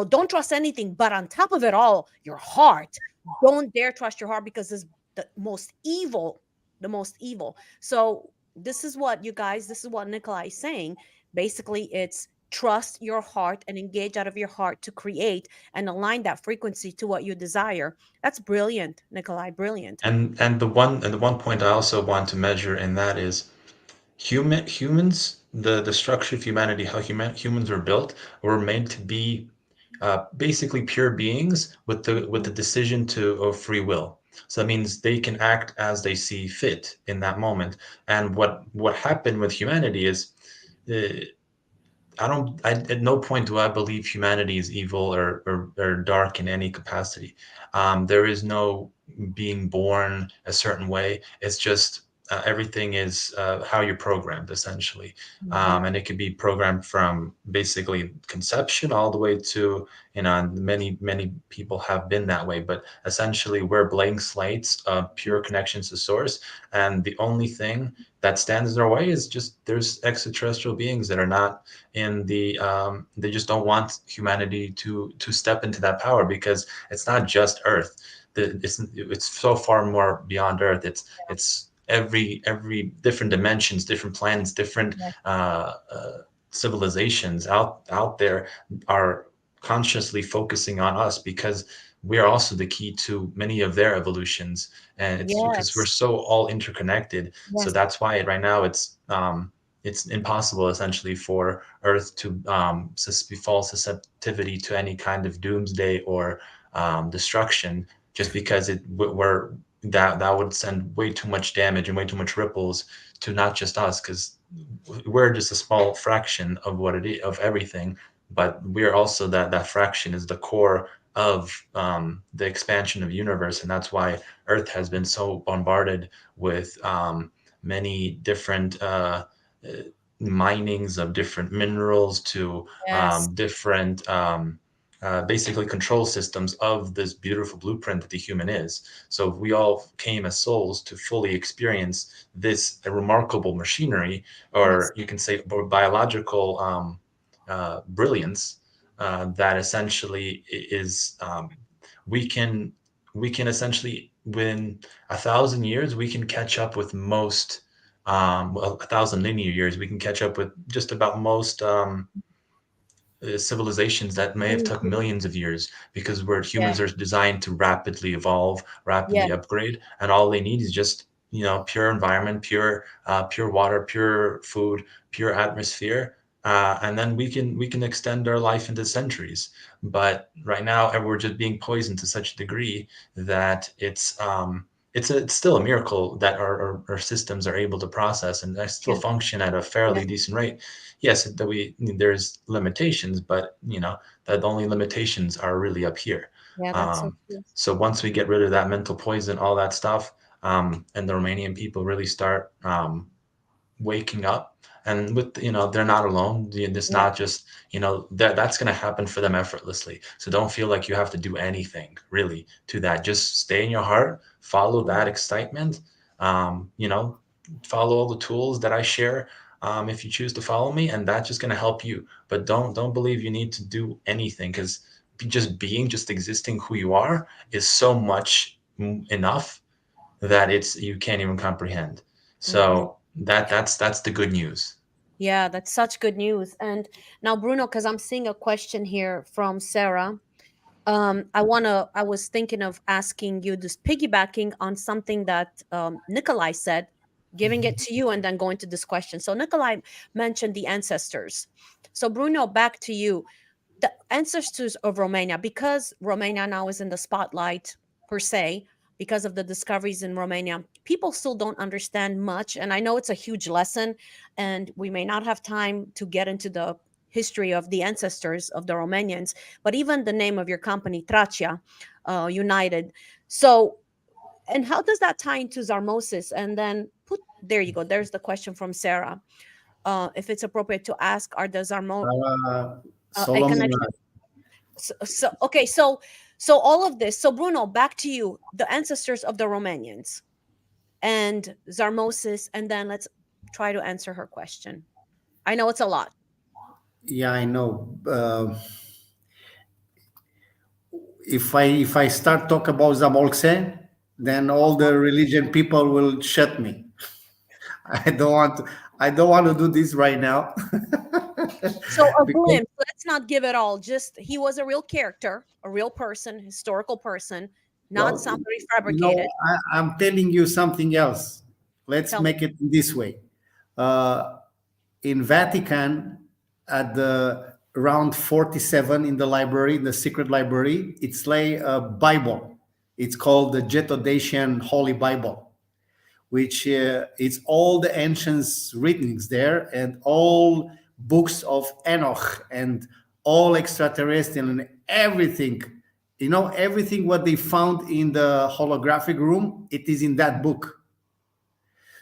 don't trust anything, but on top of it all, your heart, don't dare trust your heart, because it's the most evil, the most evil. So this is what Nikolai is saying. Basically, it's trust your heart and engage out of your heart to create and align that frequency to what you desire. That's brilliant, Nikolai, brilliant. And the one point I also want to measure in that is humans, the structure of humanity, how humans were built, were made to be basically pure beings with the decision to of free will. So that means they can act as they see fit in that moment. And what happened with humanity is, uh, at no point do I believe humanity is evil or dark in any capacity. There is no being born a certain way. It's just everything is how you're programmed, essentially. Mhm. And it can be programmed from basically conception all the way to, many people have been that way. But essentially, we're blank slates, pure connections to source. And the only thing that stands in our way is just there's extraterrestrial beings that are not in they just don't want humanity to step into that power, because it's not just Earth. It's so far more beyond Earth. It's every different dimensions, different planets, different Yeah. civilizations out there are consciously focusing on us, because we are also the key to many of their evolutions. And it's because we're Yes. so all interconnected. So Yes. that's why right now it's impossible essentially for Earth to fall susceptibility to any kind of doomsday or destruction, just because we're that would send way too much damage and way too much ripples to not just us, because we're just a small fraction of what it is, of everything. But we're also that fraction is the core of the expansion of universe. And that's why Earth has been so bombarded with many different uh, minings of different minerals to Yes. different basically control systems of this beautiful blueprint that the human is. So we all came as souls to fully experience this remarkable machinery, Yes. or you can say biological brilliance, that essentially is we can essentially, within 1,000 years, we can catch up with most, well, 1,000 linear years, we can catch up with just about most civilizations that may have took Mhm. millions of years, because we're Yeah. humans are designed to rapidly evolve, Yeah. rapidly upgrade, and all they need is just pure environment, pure water, pure food, pure atmosphere, and then we can extend our life into centuries. But right now, we're just being poisoned to such a degree that it's still a miracle that our systems are able to process and still Yeah. function at a Yeah. fairly decent rate. Yes, that there's limitations, but that the only limitations are really up here. Yeah. That's so Um, true. so once we get rid of that mental poison, all that stuff, and the Romanian people really start waking up, and with they're not alone. It's Yeah. not just that's going to happen for them effortlessly. So don't feel like you have to do anything really to that. Just stay in your heart, follow Yeah. that excitement. um, you know Follow all the tools that I share, if you choose to follow me, and that's just going to help you. But don't believe you need to do anything, because just existing who you are is so much enough that you can't even comprehend. Hmm. So that's the good news. Yeah. That's such good news. And now, Bruno, because I'm seeing a question here from Sarah. I was thinking of asking you, just piggybacking on something that Nikolai said, giving it to you and then going to this question. So Nikolai mentioned the ancestors. So Bruno, back to you. The ancestors of Romania, because Romania now is in the spotlight per se, because of the discoveries in Romania, people still don't understand much. And I know it's a huge lesson, and we may not have time to get into the history of the ancestors of the Romanians, but even the name of your company, Tracia United. So, and how does that tie into Zarmosis? And then put, there you go. There's the question from Sarah. If it's appropriate to ask, are the a Solomon. connection? So okay, so all of this, so Bruno, back to you, the ancestors of the Romanians and Zarmosis, and then let's try to answer her question. I know it's a lot. Yeah, I know. If I start talk about Zamolxe, then all the religion people will shut me. I don't want to, I don't want to do this right now. So a Because glimpse, let's not give it all, just he was a real character, a real person, historical person, not well, somebody fabricated. I'm telling you something else. Let's Tell me. make it this way. Uh, in Vatican, at the around 47 in the library, the secret library, it's like a Bible. It's called the Getodatian Holy Bible, which it's all the ancient writings there and all books of Enoch and all extraterrestrial and everything. You know, everything what they found in the holographic room, it is in that book.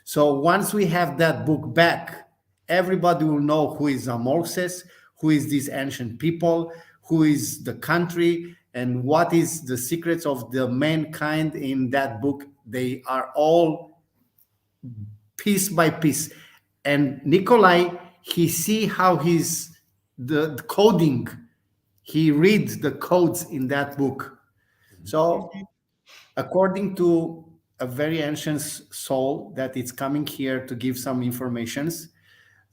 So once we have that book back, everybody will know who is Amorxes, who is these ancient people, who is the country, and what is the secrets of the mankind in that book. They are all piece by piece. And Nikolai, he see how he's the coding, he reads the codes in that book. So Mhm. according to a very ancient soul that is coming here to give some informations,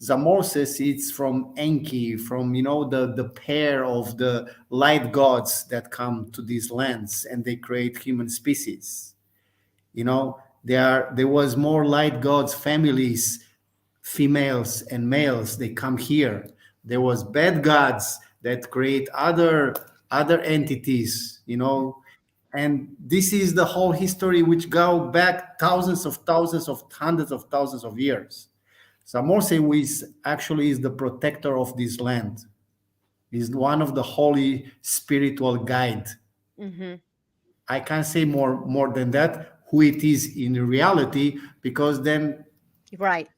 Zamorsis it's from Enki, from the pair of the light gods that come to these lands and they create human species. There was more light gods families, females and males, they come here. There was bad gods that create other entities, and this is the whole history which go back thousands of hundreds of thousands of years. Samose is actually is the protector of this land, is one of the holy spiritual guide. Mhm. I can't say more than that who it is in reality, because then Right.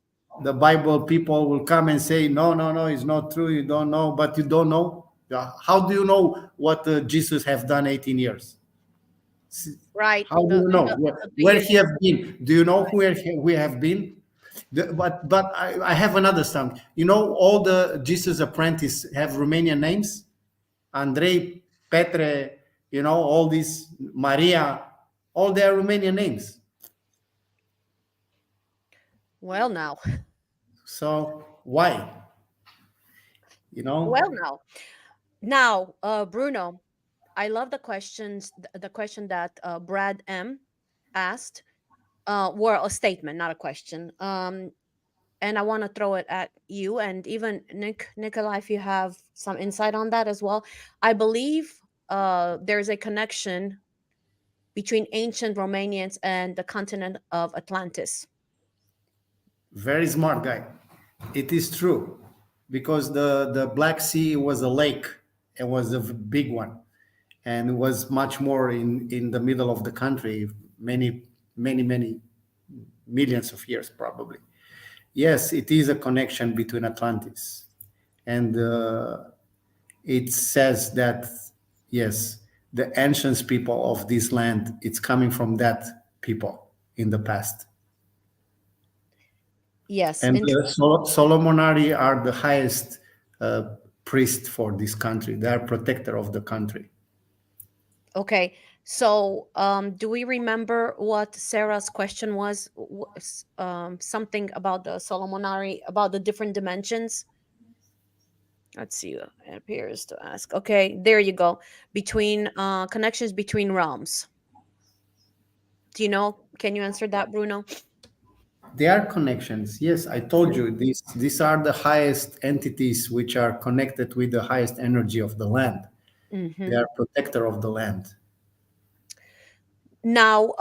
the Bible people will come and say, no, no, no, it's not true. You don't know, but you don't know. Yeah, how do you know what Jesus have done 18 years? Right. How do you know The where biggest. he have been? Do you know Right. where we have been? But I have another song. All the Jesus apprentice have Romanian names. Andrei, Petre, all these Maria, all their Romanian names. Well, now. So why? You Well, know, now. Now, Bruno, I love the questions. The question that Brad M asked, were a statement, not a question. And I want to throw it at you, and even Nikolai, if you have some insight on that as well. I believe there's a connection between ancient Romanians and the continent of Atlantis. very smart guy. It is true, because the Black Sea was a lake. It was a big one, and it was much more in the middle of the country, many millions of years probably. Yes, it is a connection between Atlantis, and it says that yes, the ancient people of this land, it's coming from that people in the past. Yes, And the interesting. Solomonari are the highest priest for this country. They are protector of the country. Okay, so do we remember what Sarah's question was? Something about the Solomonari, about the different dimensions. Let's see. It appears to ask. Okay, there you go. Between connections between realms. Do you know? Can you answer that, Bruno? There are connections. Yes, I told you these are the highest entities which are connected with the highest energy of the land. They Mm-hmm. are protector of the land. Now,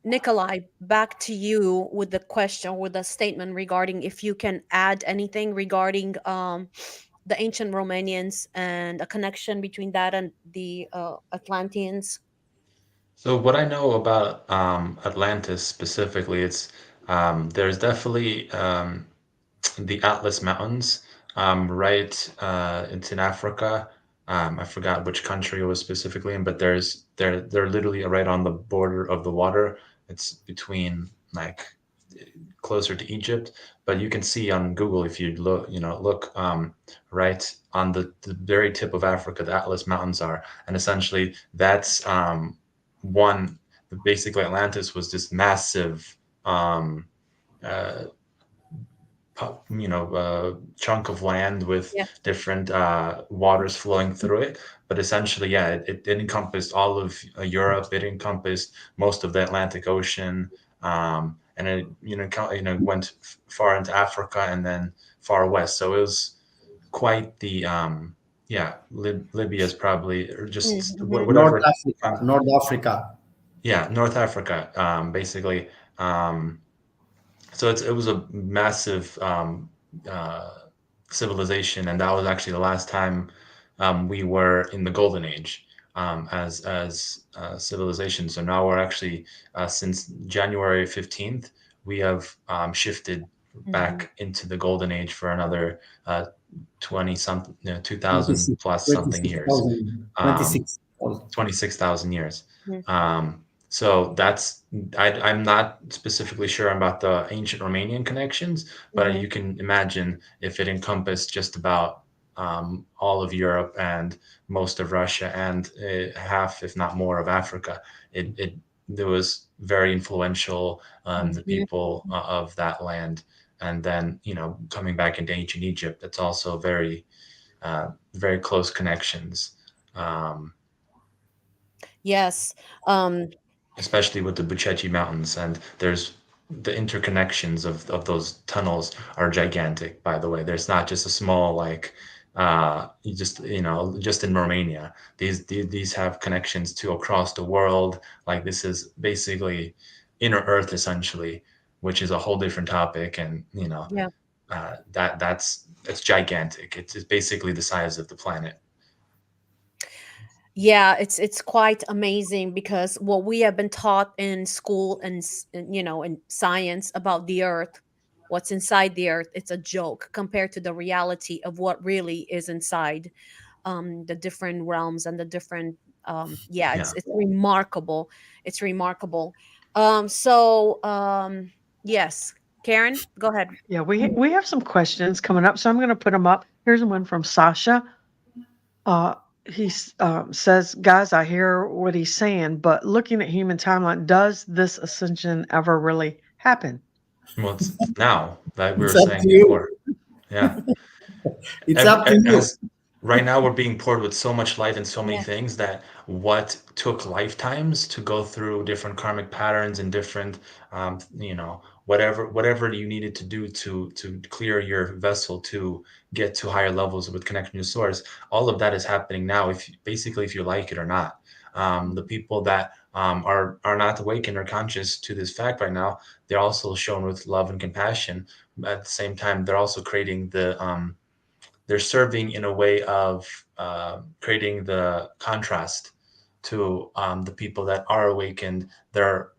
Nikolai, back to you with the question, with the statement regarding if you can add anything regarding the ancient Romanians and a connection between that and the Atlanteans. So what I know about Atlantis specifically, there's definitely the Atlas Mountains, right? It's in Africa. I forgot which country it was specifically in, but they're literally right on the border of the water. It's between like closer to Egypt, but you can see on Google if you look right on the very tip of Africa, the Atlas Mountains are, and essentially that's one. Basically, Atlantis was this massive um, uh, chunk of land with Yeah. different waters flowing through it. But essentially, yeah, it encompassed all of Europe. It encompassed most of the Atlantic Ocean, and it went far into Africa and then far west. So it was quite the yeah. Libya is probably or just Mm-hmm. North whatever. Africa, North Africa. Yeah, North Africa, basically. Um, so it was a massive uh, civilization, and that was actually the last time we were in the golden age as civilization. So now we're actually since January 15th, we have shifted Mm-hmm. back into the golden age for another 20 something, 2000 26, plus something years. 26,000, Um, 26,000. 26,000 years. So I'm not specifically sure about the ancient Romanian connections, but Mm-hmm. you can imagine if it encompassed just about all of Europe and most of Russia and half, if not more, of Africa. It there was very influential on the Mm-hmm. people of that land. And then, coming back into ancient Egypt, it's also very close connections. Um, Yes. Um, Especially with the Buceci Mountains. And there's the interconnections of those tunnels are gigantic, by the way. There's not just a small, like, just in Romania. These have connections to across the world. Like, this is basically inner Earth, essentially, which is a whole different topic. And, yeah. it's gigantic. It's basically the size of the planet. Yeah, it's quite amazing because what we have been taught in school and in science about the earth, what's inside the earth, it's a joke compared to the reality of what really is inside the different realms and the different yeah, Yeah. it's remarkable. It's remarkable. So yes, Karen, go ahead. Yeah, we have some questions coming up, so I'm going to put them up. Here's one from Sasha. Uh, he says, "Guys, I hear what he's saying, but looking at human timeline, does this ascension ever really happen?" Well, it's now, like we It's were up saying to you. before. Yeah. It's up to you. As right now we're being poured with so much light and so many Yeah. things that what took lifetimes to go through different karmic patterns and different whatever you needed to do to clear your vessel to get to higher levels with connection to source, all of that is happening now, if you like it or not. The people that are not awakened or conscious to this fact right now, they're also shown with love and compassion. At the same time, they're also creating they're serving in a way of creating the contrast to the people that are awakened. They're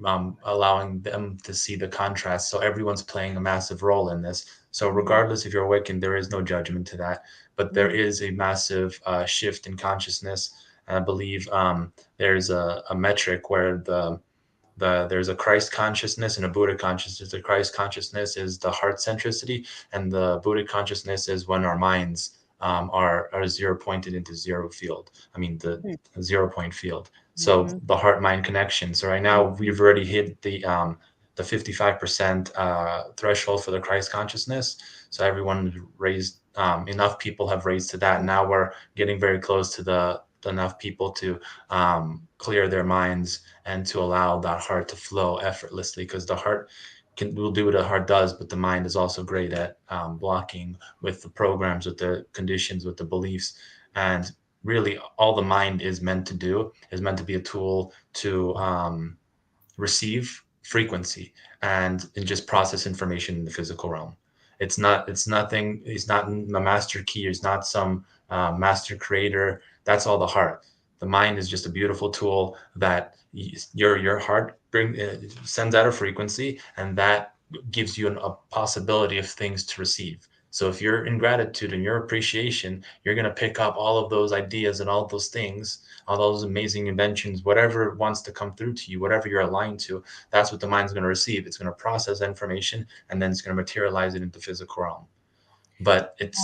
allowing them to see the contrast. So everyone's playing a massive role in this. So Mhm. regardless if you're awakened, there is no judgment to that. But there Mhm. is a massive shift in consciousness. And I believe there's a metric where there's a Christ consciousness and a Buddha consciousness. The Christ consciousness is the heart centricity, and the Buddha consciousness is when our minds are zero pointed into zero field. I mean the Mhm. 0 point field. So Mhm. the heart mind connection. So right now Mhm. we've already hit the the 55% threshold for the Christ consciousness. So everyone raised, enough people have raised to that. Now we're getting very close to the enough people to clear their minds and to allow that heart to flow effortlessly, because the heart will do what the heart does, but the mind is also great at blocking with the programs, with the conditions, with the beliefs. And really all the mind is meant to do is meant to be a tool to receive frequency and just process information in the physical realm. It's nothing, it's not a master key, it's not some master creator. That's all the heart. The mind is just a beautiful tool that your heart sends out a frequency, and that gives you a possibility of things to receive. So if you're in gratitude and your appreciation, you're going to pick up all of those ideas and all those things, all those amazing inventions, whatever wants to come through to you, whatever you're aligned to. That's what the mind's going to receive. It's going to process information, and then it's going to materialize it into the physical realm. But it's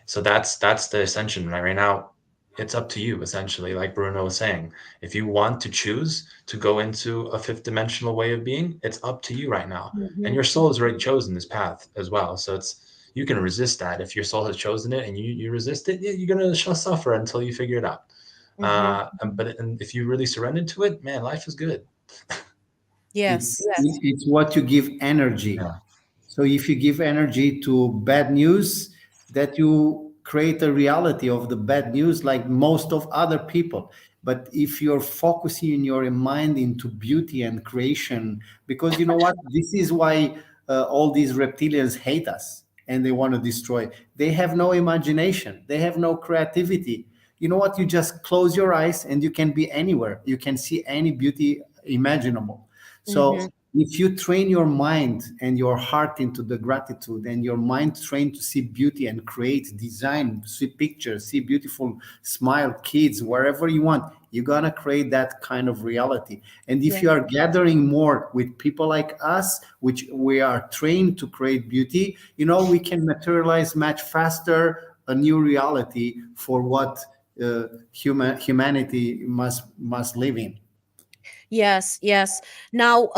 so that's the ascension right now. It's up to you, essentially, like Bruno was saying. If you want to choose to go into a fifth dimensional way of being, it's up to you right now. And your soul has already chosen this path as well. So you can resist that. If your soul has chosen it and you resist it, yeah, you're going to suffer until you figure it out. But if you really surrender to it, man, life is good. Yes. It's what you give energy. Yeah. So if you give energy to bad news, that you create a reality of the bad news like most of other people. But if you're focusing in your mind into beauty and creation, because you know what, this is why all these reptilians hate us and they want to destroy. They have no imagination. They have no creativity. You know what? You just close your eyes and you can be anywhere. You can see any beauty imaginable. So if you train your mind and your heart into the gratitude, and your mind trained to see beauty and create, design, see pictures, see beautiful smile, kids, wherever you want, you're going to create that kind of reality. And if you are gathering more with people like us, which we are trained to create beauty, you know, we can materialize much faster a new reality for what humanity must live in. Yes, yes. Now,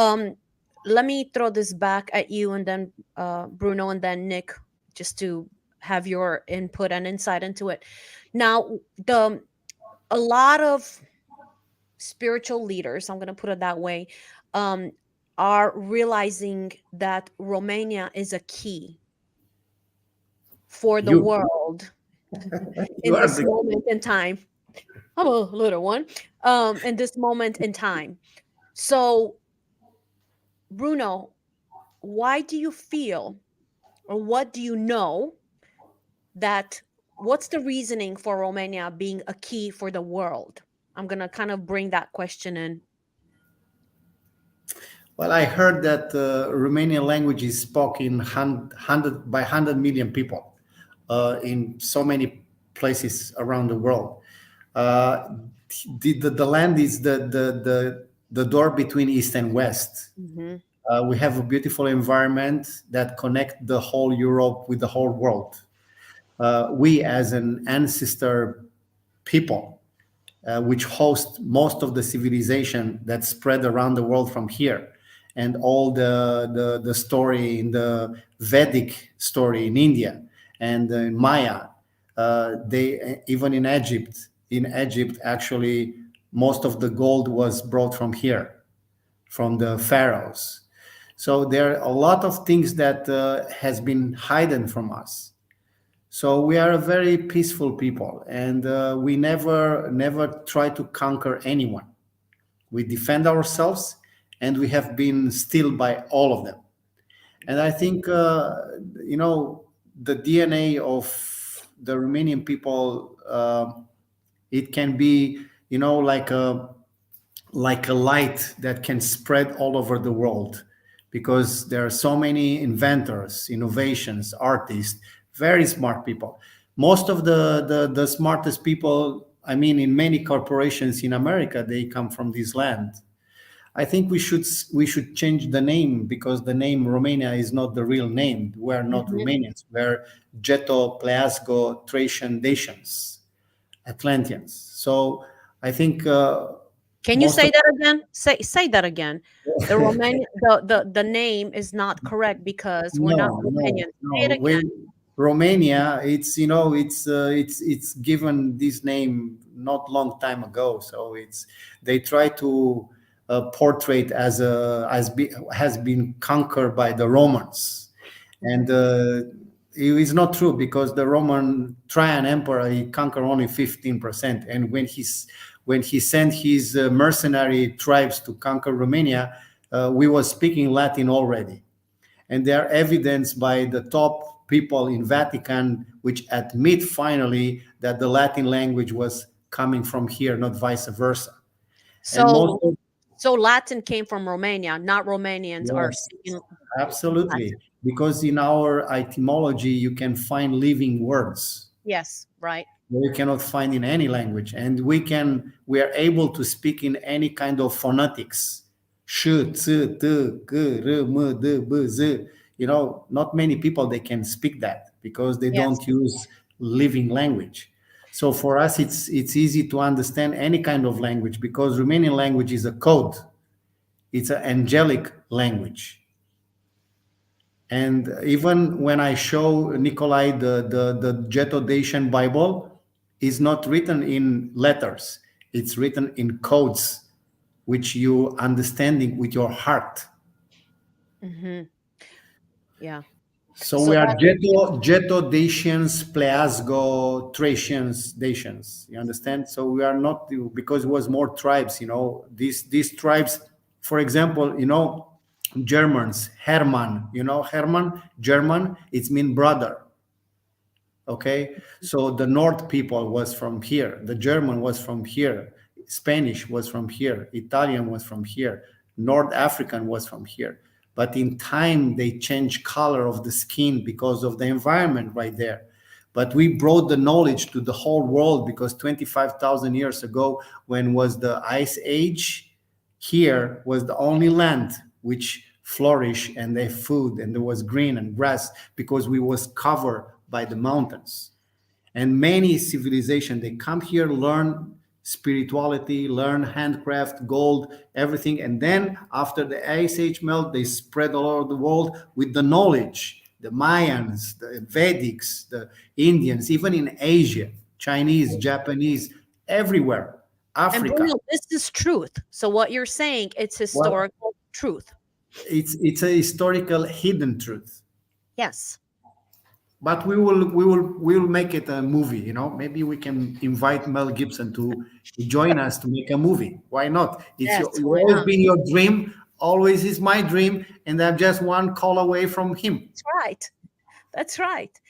let me throw this back at you, and then Bruno, and then Nick, just to have your input and insight into it. Now, a lot of spiritual leaders, I'm going to put it that way, um, are realizing that Romania is a key for the You, world you in are this the moment in time. I'm a little one. In this moment in time. So, Bruno, why do you feel, or what do you know, that what's the reasoning for Romania being a key for the world? I'm going to kind of bring that question in. Well, I heard that Romanian language is spoken 100 million people in so many places around the world. Uh, the land is the door between East and West. Hmm. We have a beautiful environment that connect the whole Europe with the whole world. We, as an ancestor people, which host most of the civilization that spread around the world from here, and all the story in the Vedic story in India and in Maya, they even in Egypt. In Egypt, actually, most of the gold was brought from here, from the pharaohs. So there are a lot of things that has been hidden from us. So we are a very peaceful people, and we never try to conquer anyone. We defend ourselves, and we have been still by all of them. And I think the DNA of the Romanian people, it can be like a light that can spread all over the world, because there are so many inventors, innovations, artists, very smart people. Most of the smartest people, I mean, in many corporations in America, they come from this land. I think we should change the name, because the name Romania is not the real name. We're not Hmm. Romanians. We're Geto, Pleasco, Thracian Dacians, Atlanteans. So I think Can you Most say of that again? Say that again. The Romanian the name is not correct because we're not no, no, Romanian. Say it no. again. Romania, it's it's given this name not long time ago. So they try to portray it as has been conquered by the Romans, and it is not true because the Roman Trajan Emperor he conquered only 15%, and when he sent his mercenary tribes to conquer Romania, we were speaking Latin already, and they are evidenced by the top people in Vatican, which admit finally that the Latin language was coming from here, not vice versa. And most So of so Latin came from Romania, not Romanians are yes, speaking absolutely, Latin. because in our etymology you can find living words Yes, right. we cannot find in any language, and we are able to speak in any kind of phonetics. Sh, t, t, g, r, m, d, b, z. Not many people they can speak that because they Yes. don't use living language. So for us it's easy to understand any kind of language because Romanian language is a code. It's an angelic language. And even when I show Nikolai the Jeto Bible, is not written in letters. It's written in codes, which you understanding with your heart. Hmm. Yeah. So So we are that Jeto Dacians, Pleasgo, Thracians, Dacians. You understand? So we are not because it was more tribes. These tribes, for example, Germans, Hermann. Hermann, German. It's mean brother. Okay, so the North people was from here, the German was from here, Spanish was from here, Italian was from here, North African was from here. But in time they changed color of the skin because of the environment right there. But we brought the knowledge to the whole world because 25,000 years ago, when was the ice age, here was the only land which flourished and they food and there was green and grass because we was covered by the mountains. And many civilization they come here, learn spirituality, learn handcraft, gold, everything, and then after the ice age melt they spread all over the world with the knowledge. The Mayans, the Vedics, the Indians, even in Asia, Chinese, Japanese, everywhere, and Africa. Bruno, this is truth. So what you're saying, it's Well, historical truth. it's a historical hidden truth, Yes. but we will make it a movie. Maybe we can invite Mel Gibson to join us to make a movie. Why not? Yes, You why always not? been your dream, always is my dream, and I'm just one call away from him. That's right. That's right.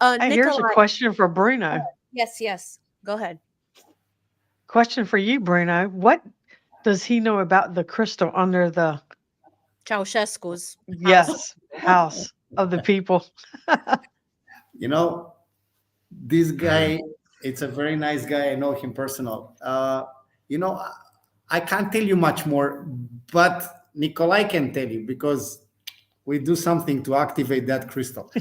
Hey, here's a Nikolai. question for Bruno. Yes, yes. Go ahead. Question for you, Bruno. What does he know about the crystal under the Ceausescu's house. house of the people? You know, this guy, it's a very nice guy. I know him personal. You know, I can't tell you much more, but Nikolai can tell you because we do something to activate that crystal.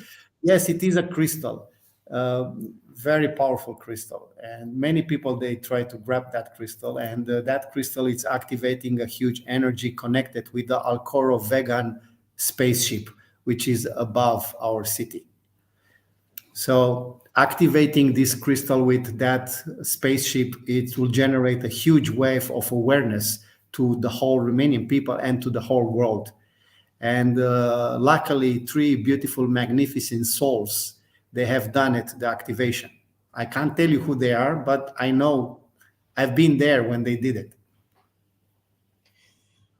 Yes, it is a crystal, uh, very powerful crystal, and many people they try to grab that crystal, and that crystal is activating a huge energy connected with the Alcoro vegan spaceship, which is above our city. So activating this crystal with that spaceship, it will generate a huge wave of awareness to the whole Romanian people and to the whole world. And luckily, three beautiful, magnificent souls, they have done it, the activation. I can't tell you who they are, but I know I've been there when they did it.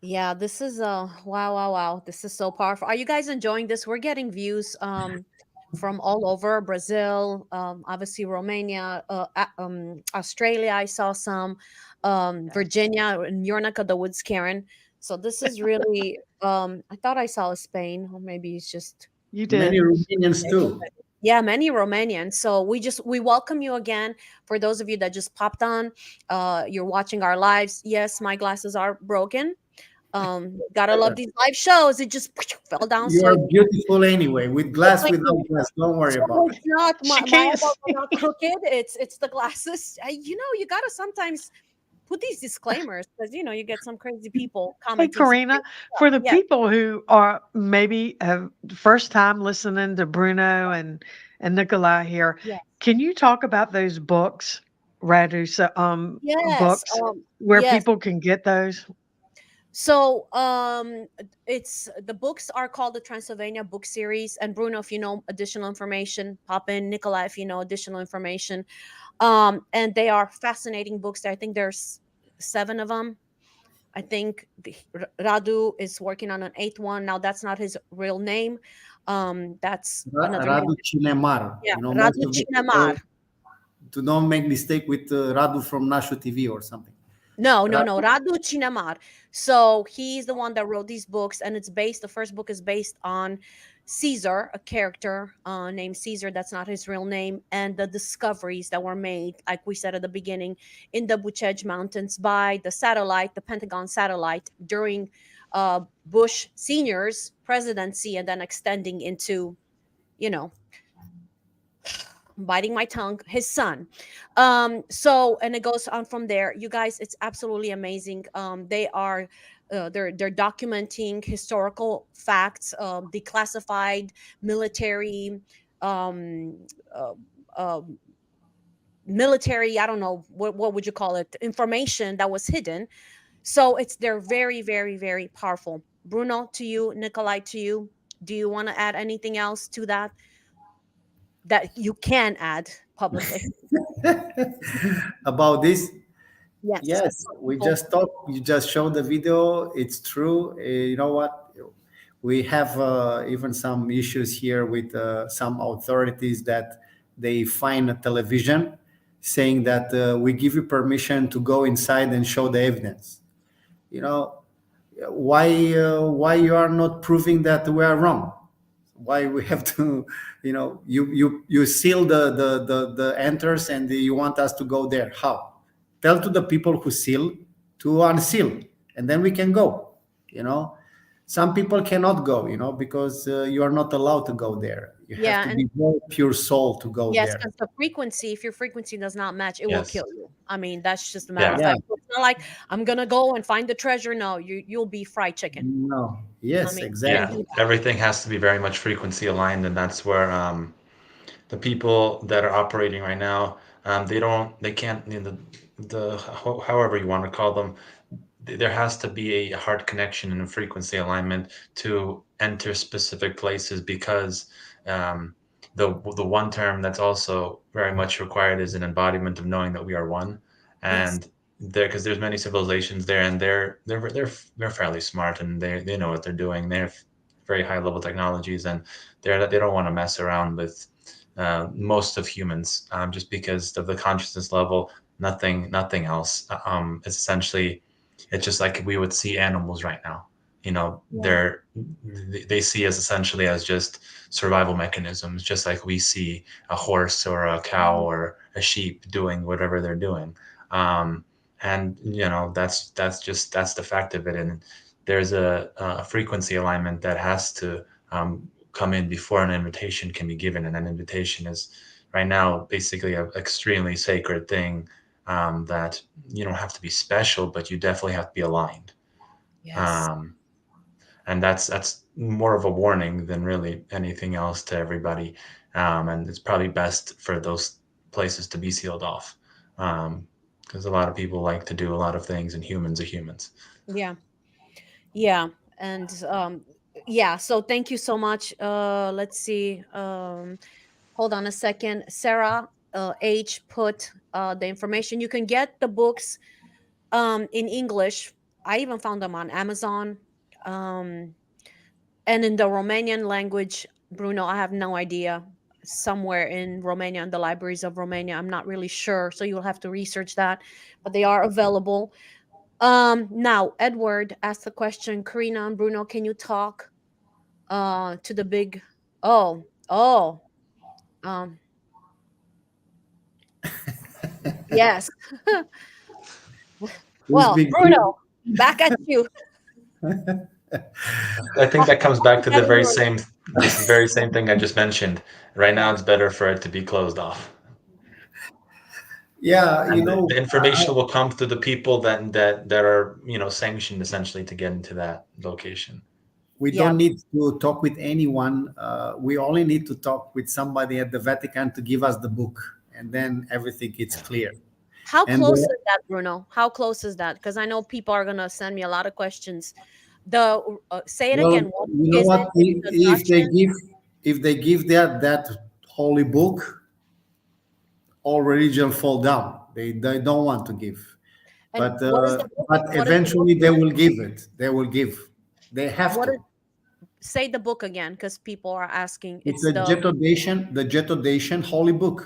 Yeah, this is wow, wow, wow. This is so powerful. Are you guys enjoying this? We're getting views from all over Brazil, obviously Romania, Australia. I saw some, Virginia, and your neck of the woods, Karen. So this is really I thought I saw Spain, or maybe it's just You Many did. Romanians too. yeah, many Romanians. So we welcome you again. For those of you that just popped on, you're watching our lives. Yes, my glasses are broken. Gotta love these live shows. It just fell down. You So are beautiful anyway, with it's glass, like without glass. Don't worry so about it. it's not She my can't eyeballs see. are not crooked. It's the glasses. You gotta sometimes. put these disclaimers because you get some crazy people Hey, commenting some Corina, crazy stuff. for the Yeah, people who are maybe have first time listening to Bruno and Nikolai here, yeah. can you talk about those books, Radu, so, Yes, books where yes. people can get those? So it's the books are called the Transylvania book series. And Bruno, if you know additional information, pop in. Nikolai, if you know additional information. And they are fascinating books. I think there's 7 of them. I think Radu is working on an 8th one. Now that's not his real name. That's another name. Radu Cinemar. Yeah, Most Radu of the Chinamar. people to don't make mistake with Radu from Nashu TV or something. No, no, no. Radu, Radu Chinamar. So he's the one that wrote these books, and it's based. The first book is based on Caesar, a character named Caesar. That's not his real name, and the discoveries that were made, like we said at the beginning, in the Buchej Mountains by the satellite, the Pentagon satellite, during Bush Senior's presidency, and then extending into, you know, biting my tongue, his son. So and it goes on from there, you guys. It's absolutely amazing. They are they're documenting historical facts, declassified military, um uh, uh, military, I don't know what would you call it, information that was hidden. So they're very, very, very powerful. Bruno, to you. Nikolai, to you. Do you want to add anything else to that you can add publicly? about this, Yes. yes, For we people. just talked. You just showed the video. It's true. You know what? We have even some issues here with some authorities that they find a television saying that we give you permission to go inside and show the evidence. You know, why you are not proving that we are wrong? Why we have to, you seal the enters and you want us to go there? How? Tell to the people who seal to unseal, and then we can go. you know some people cannot go, because you are not allowed to go there. You have Yeah, to and be very pure soul to go yes, there. because the frequency, if your frequency does not match, it will Yes. kill you. I mean, that's just a matter of Yeah. Yeah. fact. So it's not like I'm gonna go and find the treasure. No, you'll be fried chicken. No. I Yes, mean, can't Yeah. exactly. do that. Everything has to be very much frequency aligned, and that's where the people that are operating right now, they can't, however you want to call them, there has to be a hard connection and a frequency alignment to enter specific places, because um, the one term that's also very much required is an embodiment of knowing that we are one. Yes. And there, because there's many civilizations there, and they're fairly smart, and they know what they're doing. They have very high level technologies, and they don't want to mess around with most of humans, just because of the consciousness level. Nothing else. It's essentially, it's just like we would see animals right now. Yeah. They see us essentially as just survival mechanisms, just like we see a horse or a cow Mhm. or a sheep doing whatever they're doing. Um, and that's the fact of it. And there's a frequency alignment that has to come in before an invitation can be given. And an invitation is right now basically an extremely sacred thing, that you don't have to be special, but you definitely have to be aligned. Yes. Um, and that's more of a warning than really anything else to everybody. And it's probably best for those places to be sealed off, because a lot of people like to do a lot of things, and humans are humans. Yeah. Yeah. And yeah. So thank you so much. Let's see. Hold on a second. Sarah H put the information. You can get the books in English. I even found them on Amazon. Um and in the Romanian language, Bruno, I have no idea. Somewhere in Romania, in the libraries of Romania, I'm not really sure. So you'll have to research that, but they are available. Now Edward asked the question, Karina and Bruno, can you talk to the big, oh, um, yes. Who's Well, big Bruno, green? back at you. I think that comes back to the Got very your- same, this very same thing I just mentioned. Right now, it's better for it to be closed off. Yeah, And the information will come to the people that are, sanctioned essentially to get into that location. we Yeah. don't need to talk with anyone. We only need to talk with somebody at the Vatican to give us the book, and then everything is clear. How And close is that, Bruno? How close is that? Because I know people are gonna send me a lot of questions. The say it well, again. What you know is what? it? It's a Dutchian. If they give that holy book, all religion fall down. They don't want to give, And what is the book? but What is the book? eventually they will give it. They will give. They have What to. is say the book again? Because people are asking. It's It's the the Jetodation holy book.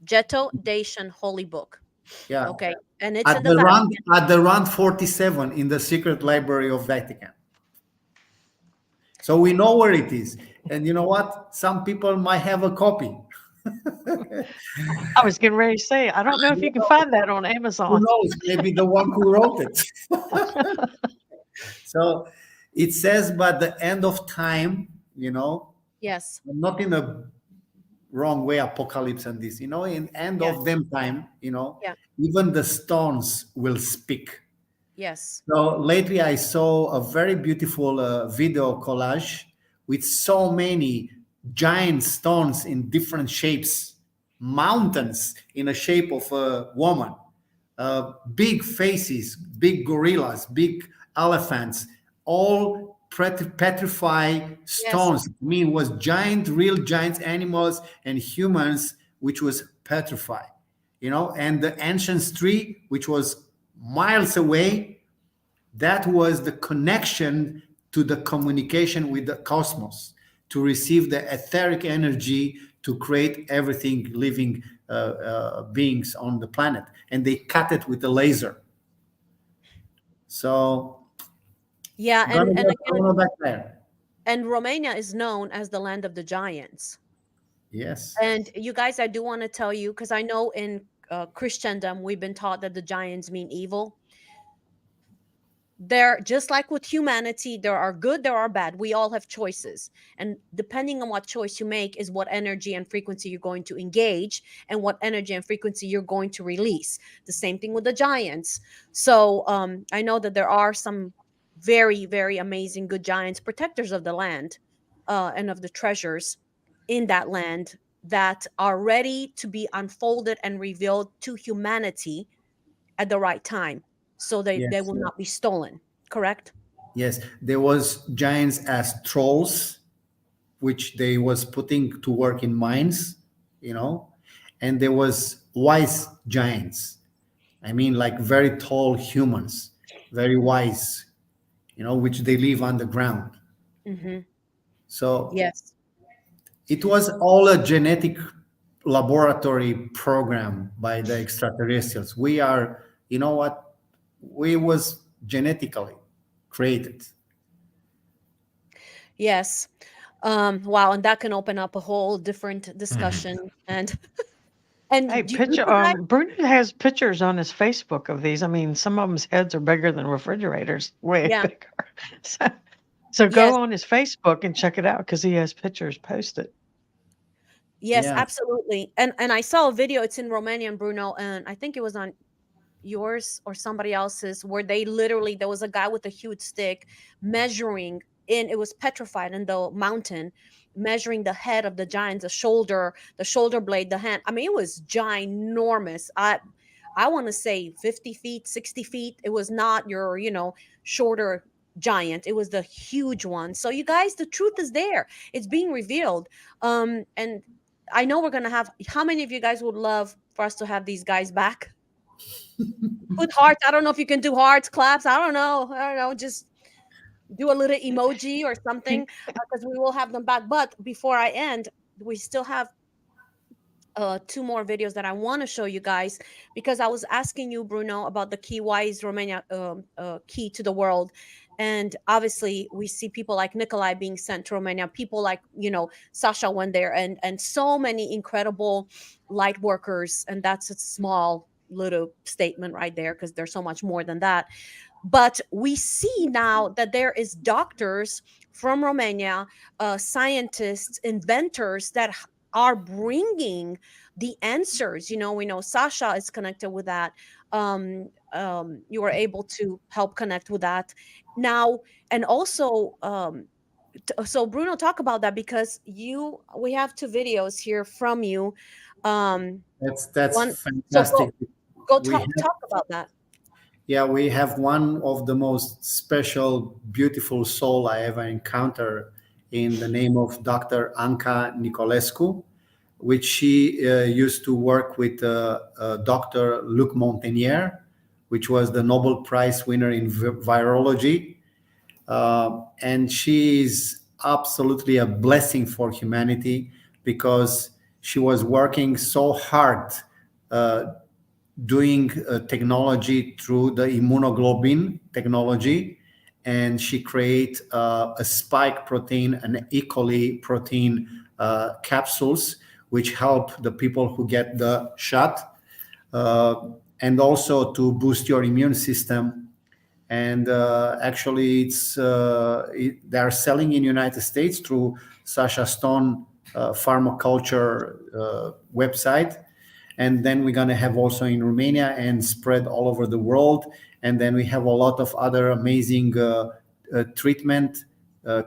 Ghetto Dacian Holy Book. Yeah, Okay, and it's in the Vatican. at the rand 47 in the secret library of Vatican. So we know where it is. And you know what? Some people might have a copy. I was getting ready to say, I don't know if you can find that on Who Amazon. knows? Maybe the one who wrote it. So it says, by the end of time, Yes, not in a wrong way, apocalypse and this, in end yes, of them time, yeah, even the stones will speak. yes, So lately, I saw a very beautiful video collage with so many giant stones in different shapes, mountains in a shape of a woman, big faces, big gorillas, big elephants, all petrified yes, stones. I mean, it was giant, real giant animals and humans, which was petrified, and the ancient tree, which was miles away, that was the connection to the communication with the cosmos, to receive the etheric energy to create everything living beings on the planet. And they cut it with a laser. So, yeah, and again, gonna back there. and Romania is known as the land of the giants. Yes. And you guys, I do want to tell you because I know in Christendom we've been taught that the giants mean evil. They're just like with humanity, there are good, there are bad. We all have choices, and depending on what choice you make is what energy and frequency you're going to engage and what energy and frequency you're going to release. The same thing with the giants. So I know that there are some very, very amazing good giants, protectors of the land and of the treasures in that land, that are ready to be unfolded and revealed to humanity at the right time, so they Yes. will not be stolen. Correct? Yes. There was giants as trolls, which they was putting to work in mines, and there was wise giants. I mean, like very tall humans, very wise, which they live underground. Mm-hmm. So Yes. it was all a genetic laboratory program by the extraterrestrials. We are, we was genetically created. Yes. Wow, and that can open up a whole different Mhm. discussion. And Hey, do you guys, Bruno has pictures on his Facebook of these. I mean, some of them's heads are bigger than refrigerators, way yeah, bigger. So, so yes, go on his Facebook and check it out because he has pictures posted. yes, Yeah. absolutely. And I saw a video, it's in Romanian, Bruno, and I think it was on yours or somebody else's, where they literally, there was a guy with a huge stick measuring in, it was petrified in the mountain, measuring the head of the giant, the shoulder blade, the hand. I mean, it was ginormous. I want to say 50 feet, 60 feet. It was not your, shorter giant. It was the huge one. So you guys, the truth is there. It's being revealed. And I know we're gonna have, how many of you guys would love for us to have these guys back? Put hearts. I don't know if you can do hearts, claps. I don't know. I don't know. Just do a little emoji or something, because we will have them back. But before I end, we still have two more videos that I want to show you guys, because I was asking you, Bruno, about the key. Why is Romania key to the world? And obviously, we see people like Nikolai being sent to Romania. People like Sasha went there, and so many incredible light workers. And that's a small little statement right there, because there's so much more than that. But we see now that there is doctors from Romania, scientists, inventors that are bringing the answers. You know, we know Sasha is connected with that. You were able to help connect with that now. And also, so Bruno, talk about that, because we have two videos here from you. That's One, so fantastic. go We have, talk about that. yeah, we have one of the most special, beautiful soul I ever encountered in the name of Dr. Anca Nicolescu, which she used to work with Dr. Luc Montagnier, which was the Nobel Prize winner in virology. And she is absolutely a blessing for humanity because she was working so hard uh, doing technology through the immunoglobulin technology, and she create a spike protein and E. coli protein capsules which help the people who get the shot, uh, and also to boost your immune system. And actually they are selling in United States through Sasha Stone pharmaculture website, and then we're going to have also in Romania and spread all over the world. And then we have a lot of other amazing treatment,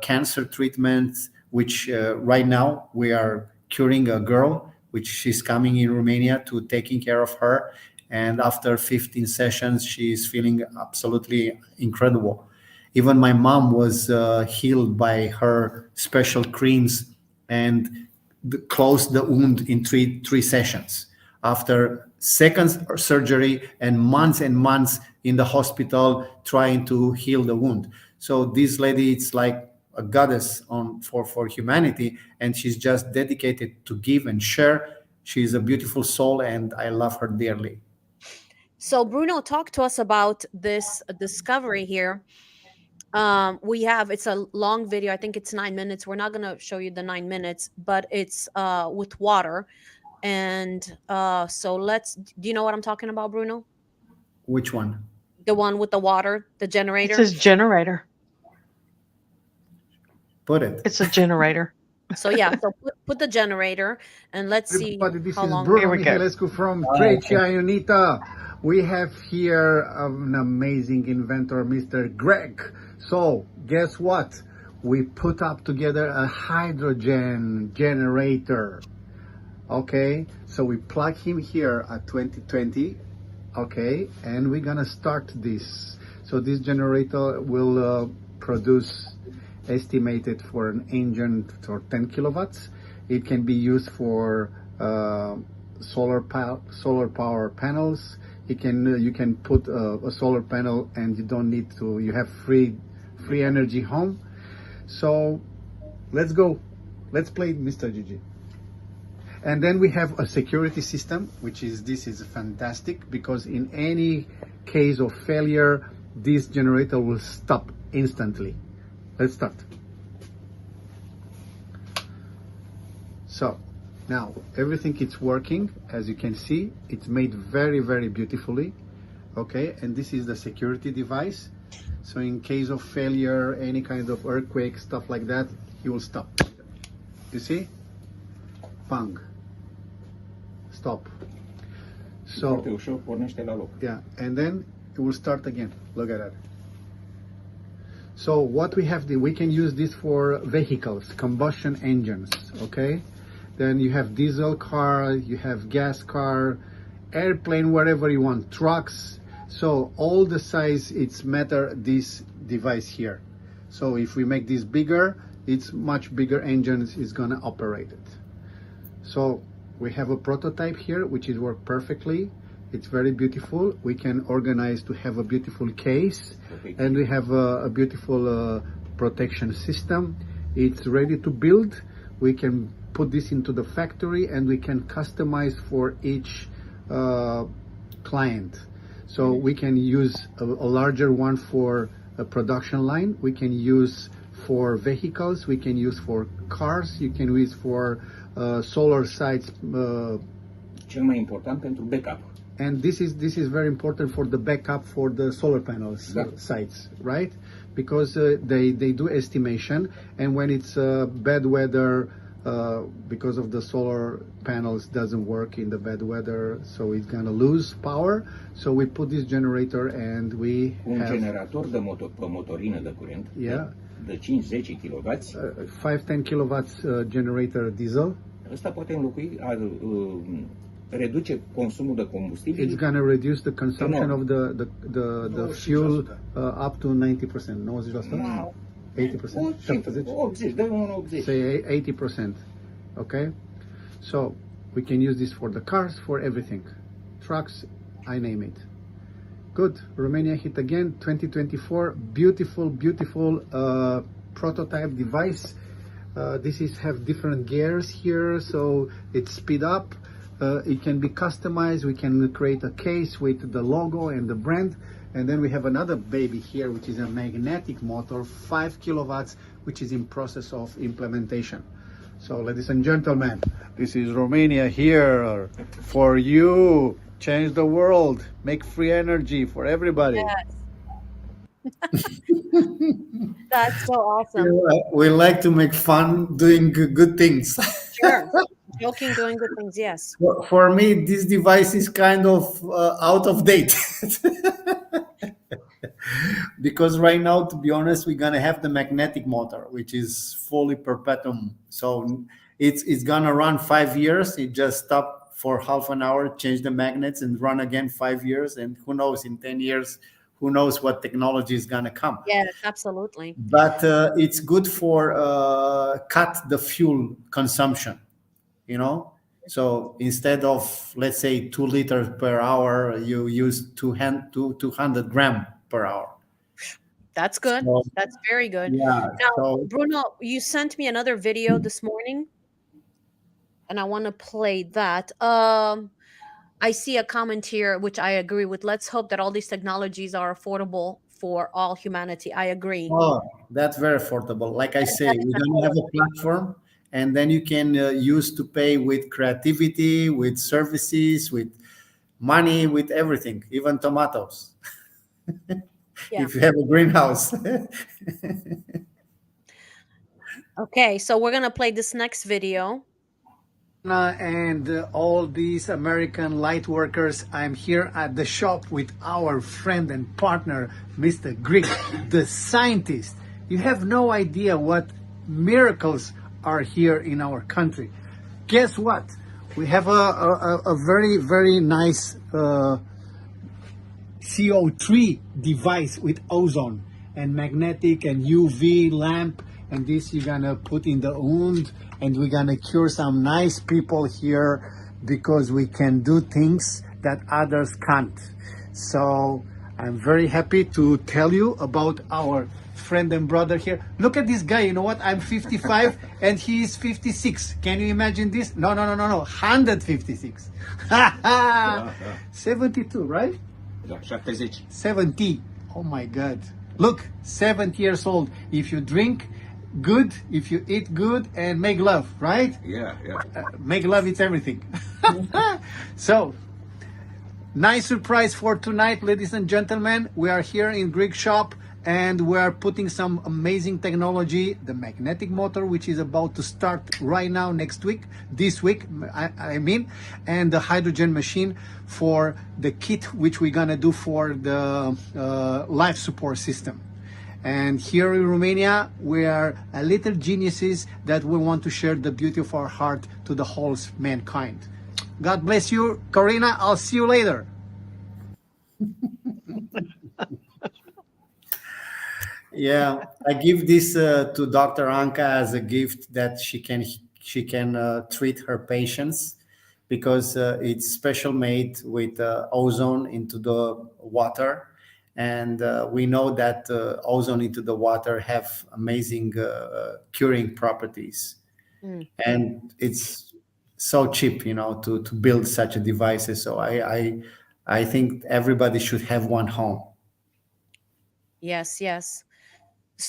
cancer treatments, which right now we are curing a girl, which she's coming in Romania to taking care of her. And after 15 sessions, she is feeling absolutely incredible. Even my mom was healed by her special creams and closed the wound in three sessions after seconds surgery and months in the hospital trying to heal the wound. So this lady, it's like a goddess for humanity, and she's just dedicated to give and share. She's a beautiful soul, and I love her dearly. So Bruno, talk to us about this discovery here. It's a long video. I think it's 9 minutes. We're not going to show you the 9 minutes, but it's with water. And so do you know what I'm talking about, Bruno? Which one? The one with the water, the It generator. says generator. Put it. It's a generator. So yeah, so put the generator and let's see Everybody, this how is long. Bruno Here we go. Mihailescu from Tracia Ionita. We have here an amazing inventor, Mr. Greg. So, guess what? We put up together a hydrogen generator. Okay, so we plug him here at 2020. Okay, and we're gonna start this. So this generator will produce, estimated for an engine for 10 kilowatts. It can be used for solar power panels. You can put a solar panel and you don't need to. You have free energy home. So let's go. Let's play Mr. Gigi. And then we have a security system, this is fantastic, because in any case of failure, this generator will stop instantly. Let's start. So now everything is working. As you can see, it's made very, very beautifully. Okay, and this is the security device. So in case of failure, any kind of earthquake, stuff like that, he will stop. You see? Bang. Stop. So yeah, and then it will start again. Look at that. So what we have, we can use this for vehicles, combustion engines. Okay, then you have diesel car, you have gas car, airplane, wherever you want, trucks. So all the size, it's matter this device here. So if we make this bigger, it's much bigger engines is gonna operate it. So we have a prototype here, which is work perfectly. It's very beautiful. We can organize to have a beautiful case, and we have a beautiful protection system. It's ready to build. We can put this into the factory, and we can customize for each client. So we can use a larger one for a production line. We can use for vehicles. We can use for cars. You can use for solar sites. Cel mai important pentru backup. And this is very important for the backup for the solar panels sites, right? Because they do estimation, and when it's bad weather, because of the solar panels doesn't work in the bad weather, so it's gonna lose power. So we put this generator and we Un have generator de pe motorină de curent, Yeah. de 5-10 kW. 5-10 kilowatts generator diesel. Ăsta poate înlocui, reduce consumul de combustibil. It's gonna reduce the consumption No. of the fuel up to 90%. 90%? Wow. 80%? 80, dă un 80. Say 80%. Okay? So we can use this for the cars, for everything. Trucks, I name it. Good. Romania hit again. 2024. Beautiful, beautiful prototype device. This is have different gears here, so it's speed up. It can be customized. We can create a case with the logo and the brand. And then we have another baby here, which is a magnetic motor, 5 kilowatts, which is in process of implementation. So, ladies and gentlemen, this is Romania here for you. Change the world, make free energy for everybody. Yes. That's so awesome. We like to make fun doing good things. Sure. Joking, doing good things. Yes. For me, this device is kind of out of date. Because right now, to be honest, we're gonna have the magnetic motor, which is fully perpetuum. So it's gonna run 5 years. It just stop for half an hour, change the magnets, and run again 5 years. And who knows, in 10 years, who knows what technology is gonna come. Yes, absolutely. But it's good for cut the fuel consumption, you know. So instead of, let's say, 2 liters per hour, you use 200 grams per hour. That's good. So, That's very good. yeah. Now, So Bruno, you sent me another video this morning, and I want to play that. I see a comment here, which I agree with. Let's hope that all these technologies are affordable for all humanity. I agree. oh, that's very affordable. Like I say, we're gonna have a platform, and then you can use to pay with creativity, with services, with money, with everything, even tomatoes. Yeah. If you have a greenhouse. Okay, so we're gonna play this next video. And all these American light workers, I'm here at the shop with our friend and partner, Mr. Greg, the scientist. You have no idea what miracles are here in our country. Guess what? We have a very, very nice CO3 device with ozone and magnetic and UV lamp, and this you're gonna put in the wound, and we're gonna cure some nice people here because we can do things that others can't. So I'm very happy to tell you about our friend and brother here. Look at this guy. You know what? I'm 55 and he is 56. Can you imagine this? No, 156. 72, right? Da, 70. 70. Oh my God. Look, 70 years old. If you drink good, if you eat good, and make love, right? Yeah. Make love, it's everything. So, nice surprise for tonight, ladies and gentlemen. We are here in Greek shop, and we are putting some amazing technology, the magnetic motor, which is about to start right now, this week, I mean, and the hydrogen machine for the kit, which we're gonna do for the life support system. And here in Romania, we are a little geniuses that we want to share the beauty of our heart to the whole mankind. God bless you, Corina. I'll see you later. Yeah, I give this to Dr. Anka as a gift that she can treat her patients, because it's special made with ozone into the water, and we know that ozone into the water have amazing curing properties, and it's so cheap, to build such a devices. So I think everybody should have one home. Yes.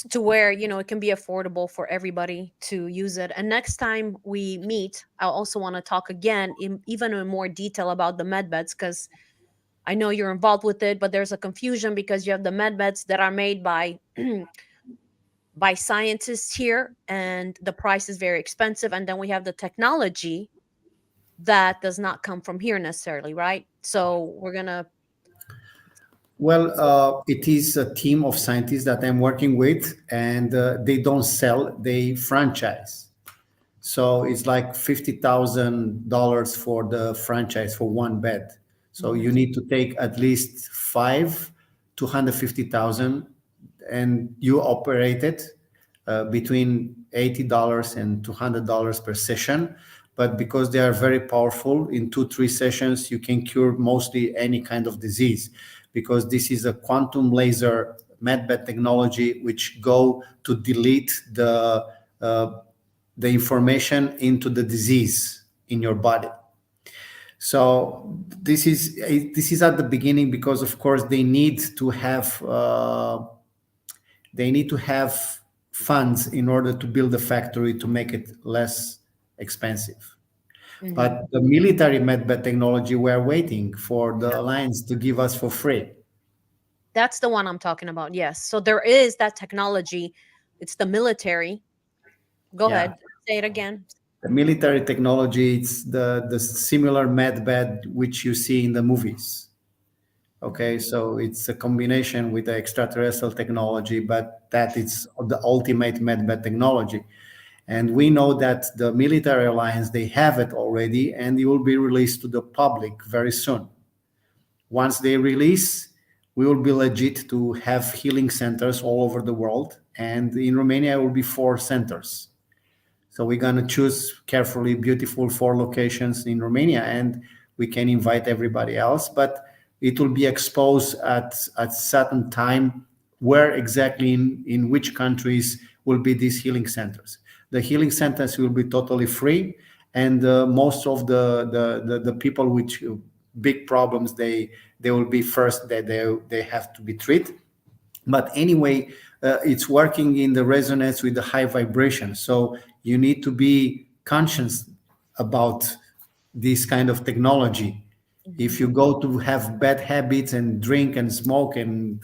To where it can be affordable for everybody to use it. And next time we meet, I also want to talk again even in more detail about the med beds, because I know you're involved with it, but there's a confusion because you have the med beds that are made by by scientists here, and the price is very expensive. And then we have the technology that does not come from here necessarily, right? So we're gonna. Well, it is a team of scientists that I'm working with, and they don't sell; they franchise. So it's like $50,000 for the franchise for one bed. So you Mhm. need to take at least five to 150,000, and you operate it between $80 and $200 per session. But because they are very powerful, in 2, 3 sessions, you can cure mostly any kind of disease, because this is a quantum laser medbed technology which go to delete uh, the information into the disease in your body. So this is at the beginning, because of course they need to have funds in order to build a factory to make it less expensive. Mhm. But the military medbed technology, we're waiting for the alliance to give us for free. That's the one I'm talking about. Yes. So there is that technology. It's the military. Go Yeah, ahead. Say it again. the military technology, it's the similar medbed which you see in the movies. Okay, so it's a combination with the extraterrestrial technology, but that is the ultimate medbed technology. And we know that the military alliance, they have it already, and it will be released to the public very soon. Once they release, we will be legit to have healing centers all over the world. And in Romania, will be 4 centers. So we're going to choose carefully beautiful 4 locations in Romania, and we can invite everybody else, but it will be exposed at certain time where exactly in which countries will be these healing centers. The healing centers will be totally free, and most of the people with big problems, they will be first that they have to be treated. But anyway, it's working in the resonance with the high vibration, so you need to be conscious about this kind of technology. If Mhm. you go to have bad habits and drink and smoke, and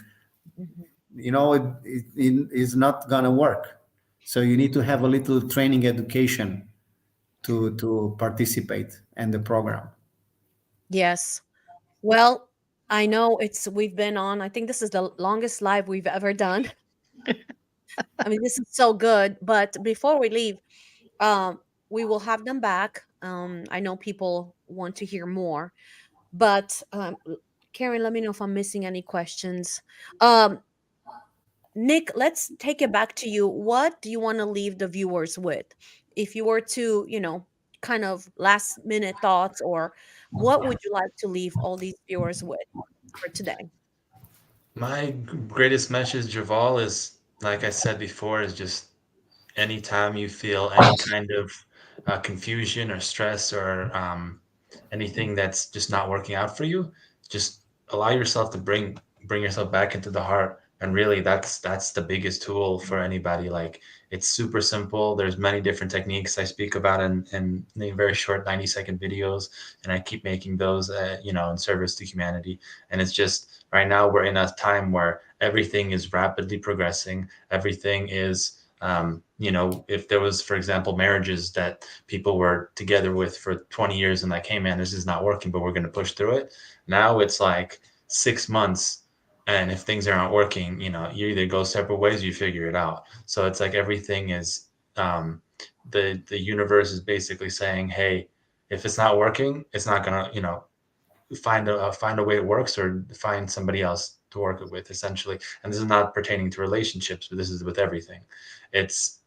Mhm. it is not gonna work. So you need to have a little training education to participate in the program. Yes. Well, I know we've been on, I think this is the longest live we've ever done. I mean, this is so good. But before we leave, um, we will have them back. I know people want to hear more, but Karen, let me know if I'm missing any questions. Um, Nick, let's take it back to you. What do you want to leave the viewers with? If you were to, kind of last minute thoughts, or what would you like to leave all these viewers with for today? My greatest message of all is, like I said before, is just anytime you feel any kind of confusion or stress or anything that's just not working out for you, just allow yourself to bring yourself back into the heart. And really, that's the biggest tool for anybody. Like, it's super simple. There's many different techniques I speak about in very short 90-second videos, and I keep making those, in service to humanity. And it's just right now we're in a time where everything is rapidly progressing. Everything is if there was, for example, marriages that people were together with for 20 years and like, hey man, this is not working, but we're going to push through it. Now it's like 6 months. And if things aren't working, you either go separate ways or you figure it out. So it's like everything is, the universe is basically saying, hey, if it's not working, it's not going to, find a way it works, or find somebody else to work it with, essentially. And this is not pertaining to relationships, but this is with everything. It's,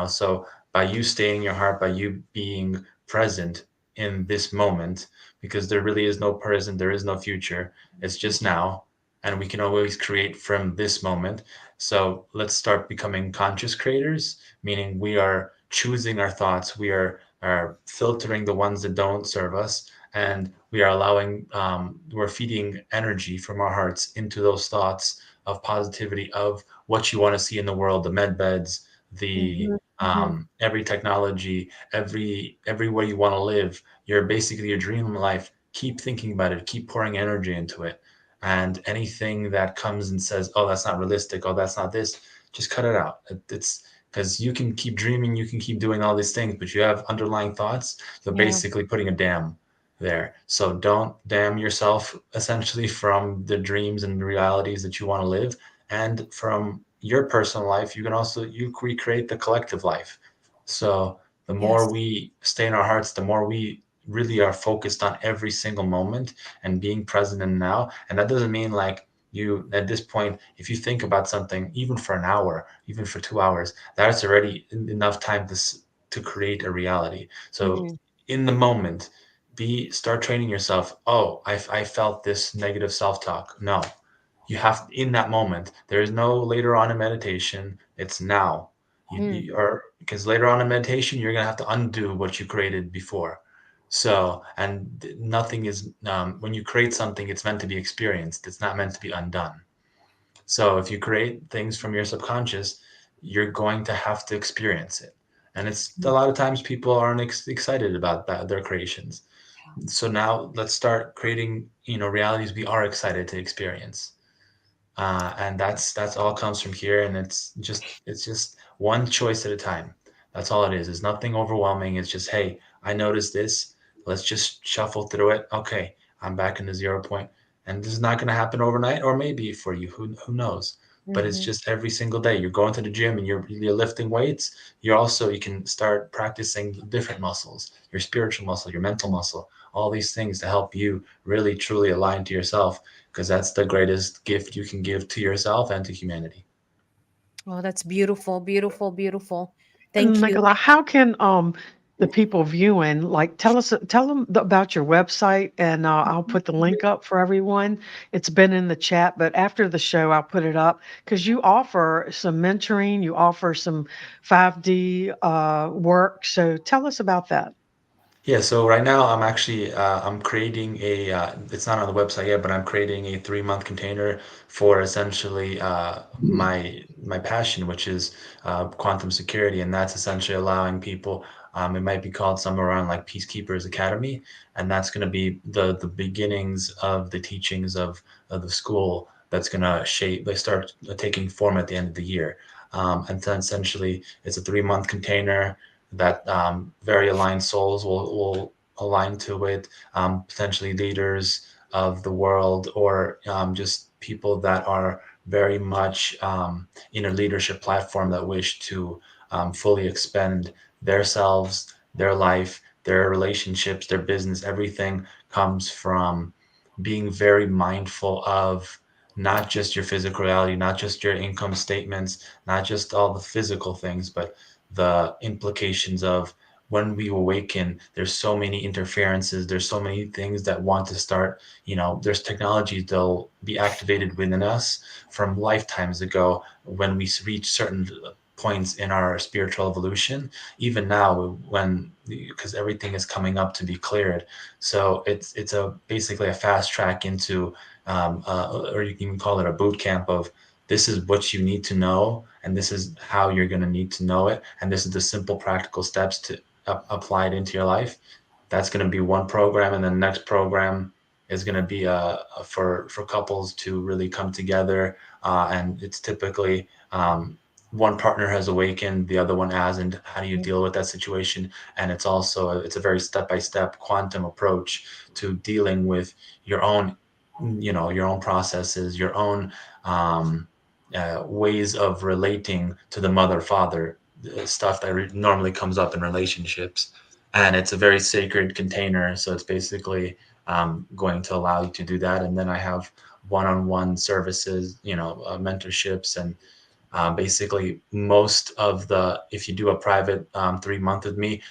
so by you staying in your heart, by you being present in this moment, because there really is no present, there is no future, it's just now, and we can always create from this moment. So let's start becoming conscious creators, meaning we are choosing our thoughts, we are filtering the ones that don't serve us, and we are we're feeding energy from our hearts into those thoughts of positivity, of what you want to see in the world, the med beds, the Mhm, mhm. every technology, every way you want to live, basically your dream life. Keep thinking about it, keep pouring energy into it. And anything that comes and says, oh, that's not realistic, oh, that's not this, just cut it out. It's because you can keep dreaming, you can keep doing all these things, but you have underlying thoughts. You're Yeah. basically putting a dam there. So don't dam yourself essentially from the dreams and realities that you want to live. And from your personal life, you can also you recreate the collective life. So the more Yes. we stay in our hearts, the more we really are focused on every single moment and being present in now. And that doesn't mean like you at this point, if you think about something even for an hour, even for 2 hours, that's already enough time to create a reality. So Mhm. in the moment, start training yourself. Oh, I felt this negative self-talk. No, you have in that moment. There is no later on in meditation. It's now. Mm. You are because later on in meditation, you're gonna have to undo what you created before. So, and nothing is when you create something, it's meant to be experienced. It's not meant to be undone. So if you create things from your subconscious, you're going to have to experience it. And it's a Mm. lot of times people aren't excited about that, their creations. So now let's start creating, realities we are excited to experience. And that's all comes from here. And it's just one choice at a time. That's all it is. It's nothing overwhelming. It's just, hey, I noticed this. Let's just shuffle through it. Okay, I'm back in the 0 point. And this is not going to happen overnight, or maybe for you, who knows? But it's Mhm. just every single day. You're going to the gym and you're lifting weights. You can start practicing different muscles, your spiritual muscle, your mental muscle, all these things to help you really truly align to yourself, because that's the greatest gift you can give to yourself and to humanity. Oh, that's beautiful, beautiful, beautiful. Thank And you. Nikolai, how can the people viewing like tell them about your website, and I'll put the link up for everyone. It's been in the chat, but after the show I'll put it up because you offer some mentoring, you offer some 5D work. So tell us about that. Yeah, so right now I'm actually I'm creating it's not on the website yet, but I'm creating a 3 month container for essentially my passion, which is quantum security, and that's essentially allowing people. It might be called somewhere around like Peacekeepers Academy, and that's going to be the beginnings of the teachings of the school that's going to shape. They start taking form at the end of the year, and then essentially it's a 3 month container that very aligned souls will align to it, potentially leaders of the world, or just people that are very much in a leadership platform that wish to fully expend their selves, their life, their relationships, their business. Everything comes from being very mindful of not just your physical reality, not just your income statements, not just all the physical things, but the implications of when we awaken. There's so many interferences, there's so many things that want to start, there's technologies that'll be activated within us from lifetimes ago when we reach certain points in our spiritual evolution, even now, when because everything is coming up to be cleared. So it's a basically a fast track into or you can even call it a boot camp of, this is what you need to know, and this is how you're going to need to know it, and this is the simple practical steps to apply it into your life. That's going to be one program, and then the next program is going to be for couples to really come together, and it's typically one partner has awakened, the other one hasn't. How do you deal with that situation? And it's a very step-by-step quantum approach to dealing with your own, your own processes, your own ways of relating to the mother, father, stuff that normally comes up in relationships. And it's a very sacred container. So it's basically going to allow you to do that. And then I have one-on-one services, mentorships, and basically most of if you do a private 3 month with me,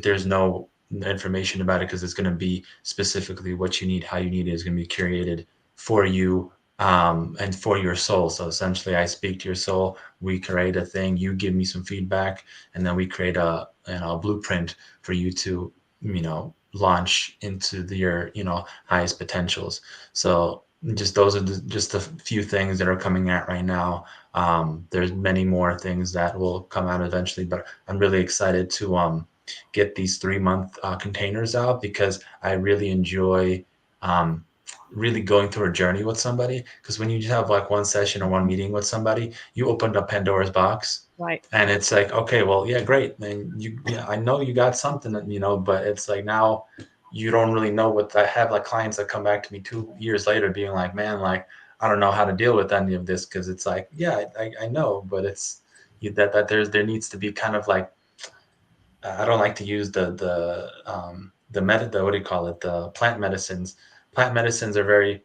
there's no information about it, because it's going to be specifically what you need, how you need it is going to be curated for you, and for your soul. So essentially I speak to your soul, we create a thing, you give me some feedback, and then we create a blueprint for you to, launch into your, highest potentials. So just those are just a few things that are coming out right now. There's many more things that will come out eventually, but I'm really excited to get these 3 month containers out, because I really enjoy really going through a journey with somebody. Because when you just have like one session or one meeting with somebody, you opened up Pandora's box. Right. And it's like, okay, well, yeah, great. And yeah, I know you got something, but it's like now you don't really know what. I have like clients that come back to me 2 years later being like, man, like, I don't know how to deal with any of this. Cause it's like, yeah, I know, but it's there needs to be kind of like, I don't like to use the what do you call it? The plant medicines. Plant medicines are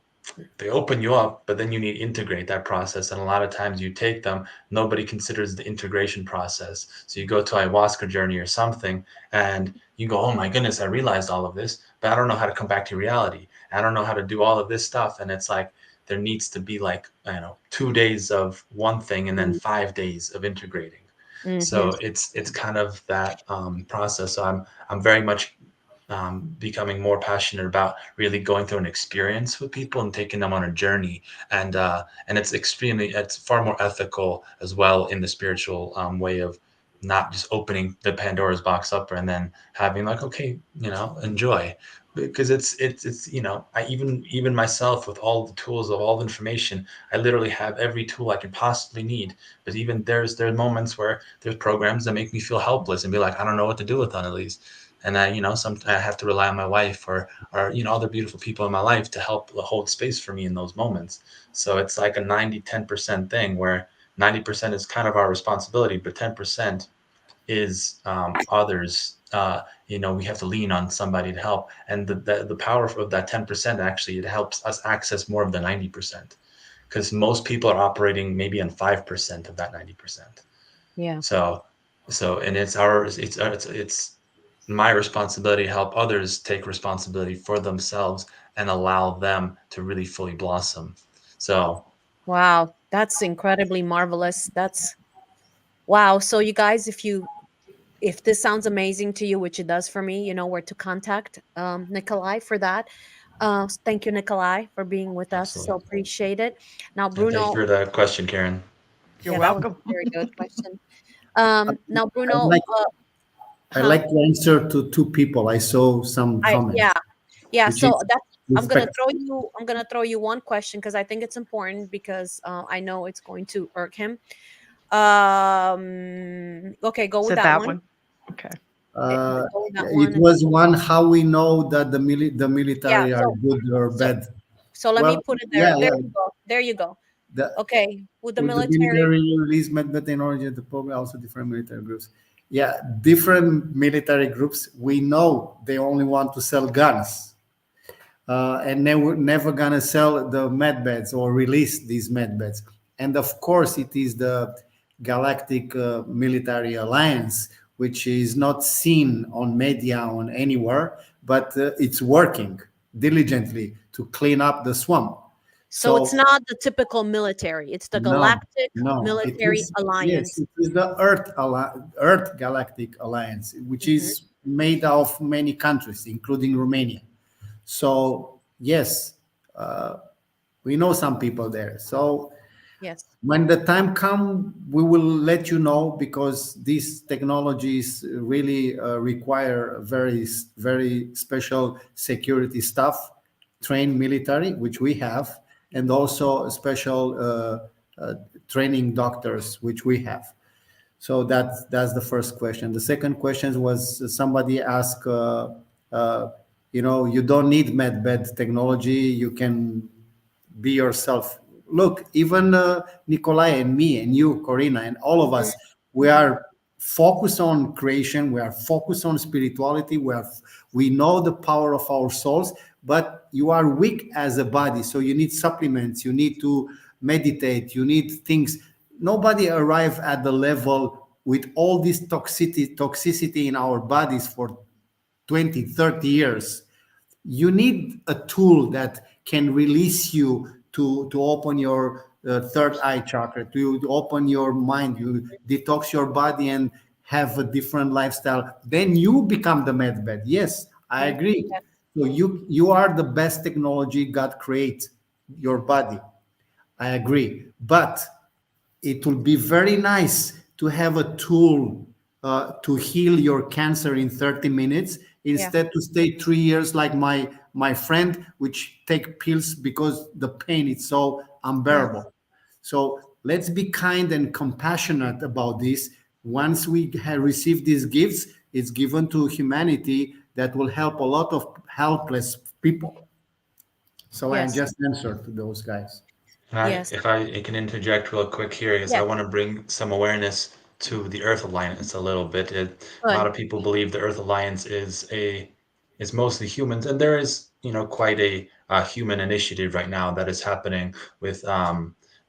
they open you up, but then you need to integrate that process. And a lot of times you take them, nobody considers the integration process. So you go to ayahuasca journey or something and you go, oh my goodness, I realized all of this, but I don't know how to come back to reality. I don't know how to do all of this stuff. And it's like, there needs to be like, 2 days of one thing and then 5 days of integrating. Mm-hmm. So it's kind of that process. So I'm very much becoming more passionate about really going through an experience with people and taking them on a journey. And it's far more ethical as well in the spiritual way of not just opening the Pandora's box up and then having like, okay, enjoy. Because it's I even myself with all the tools of all the information, I literally have every tool I can possibly need. But even there's moments where there's programs that make me feel helpless and be like, I don't know what to do with none of these. And I have to rely on my wife or other beautiful people in my life to help hold space for me in those moments. So it's like a 90-10% thing where 90% is kind of our responsibility, but 10% is others. We have to lean on somebody to help, and the power of that 10% actually, it helps us access more of the 90%, because most people are operating maybe on 5% of that 90%. Yeah. So and it's my responsibility to help others take responsibility for themselves and allow them to really fully blossom. So Wow. That's incredibly marvelous. That's wow. So you guys, if this sounds amazing to you, which it does for me, you know where to contact Nikolai for that. Thank you, Nikolai, for being with us. So absolutely. appreciate it. Now, And thank you Bruno, for the question, Karen. You're yeah, that was welcome. a very good question. Now, I Bruno, like I huh? like to answer to two people. I saw some Yeah, comments, yeah. which So is that's respect. I'm gonna throw you one question because I think it's important because I know it's going to irk him. Okay, go with Said that that one. one. Okay. Go with that It one. was one, how we know that the Yeah. military are good or So bad. so let me Well, put it there. yeah, There yeah. you go. There you go. The, Okay, with the with the military. military release met in origin, the program also different military groups. Yeah, different military groups. We know they only want to sell guns, and they were never gonna sell the med beds or release these med beds. And of course, it is the Galactic Military Alliance, which is not seen on media on anywhere, but it's working diligently to clean up the swamp. So it's So not the typical military. It's the no, Galactic no, it Military is, yes, Alliance. it is the Earth Galactic Alliance, which Hmm. is made of many countries, including Romania. So yes, uh, we know some people there. So Yes. when the time come, we will let you know, because these technologies really require very special security staff, trained military, which we have, and also special training doctors, which we have. So that's the first question. The second question was, somebody asked, you don't need medbed technology. You can be yourself. Look, even Nikolai and me and you, Corina, and all of Hmm. us, we Hmm. are focused on creation. We are focused on spirituality. We know the power of our souls, but you are weak as a body, so you need supplements. You need to meditate. You need things. Nobody arrive at the level with all this toxicity in our bodies for 20, 30 years. You need a tool that can release you to open your third eye chakra, to open your mind, you detox your body and have a different lifestyle. Then you become the medbed. Yes, I Yeah. agree. Yes. So you are the best technology God create your body. I agree. But it will be very nice to have a tool to heal your cancer in 30 minutes Yeah. instead to stay 3 years like my my friend, which take pills because the pain is so unbearable. Yes. So let's be kind and compassionate about this. Once we have received these gifts, it's given to humanity that will help a lot of helpless people. So I Yes. just answered to those guys. Yes. If I can interject real quick here, is I Yes. want to bring some awareness to the Earth Alliance a little bit. A lot Good. of people believe the Earth Alliance is mostly humans, and there is quite a human initiative right now that is happening with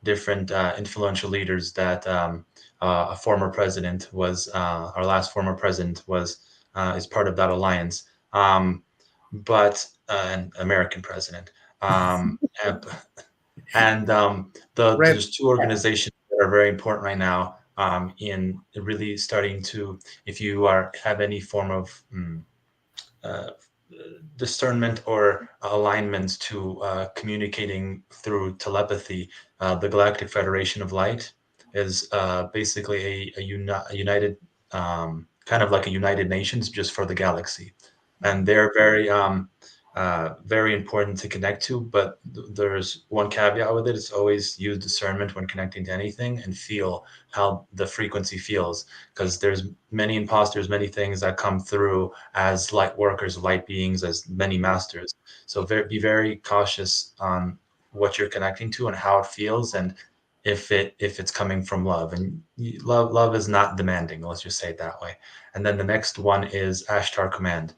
different influential leaders. That a former president was our last former president was is part of that alliance, but an American president. And Red. there's two organizations that are very important right now in really starting to, if you have any form of uh, discernment or alignment to communicating through telepathy. The Galactic Federation of Light is basically a united, kind of like a United Nations just for the galaxy, and they're very important to connect to. But there's one caveat with it: it's always use discernment when connecting to anything and feel how the frequency feels, because there's many imposters, many things that come through as light workers, light beings, as many masters. So be very cautious on what you're connecting to and how it feels, and if it's coming from love. And love is not demanding, let's just say it that way. And then the next one is Ashtar Command.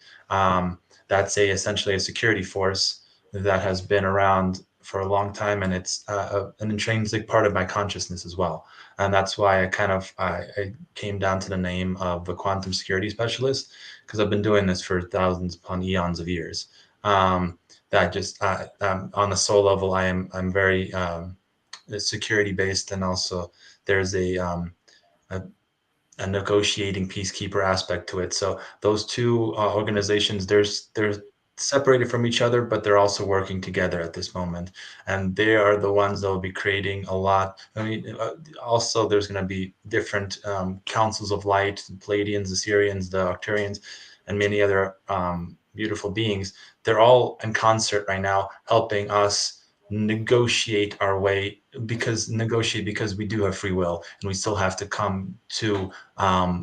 That's essentially a security force that has been around for a long time, and it's an intrinsic part of my consciousness as well. And that's why I came down to the name of the quantum security specialist, because I've been doing this for thousands upon eons of years. That just on the soul level, I'm very security based, and also there's a a negotiating peacekeeper aspect to it. So those two organizations, they're separated from each other, but they're also working together at this moment, and they are the ones that will be creating a lot. I mean, also there's going to be different councils of light, the Pleiadians, the Syrians, the Arcturians, and many other beautiful beings. They're all in concert right now, helping us negotiate our way, because we do have free will, and we still have to come to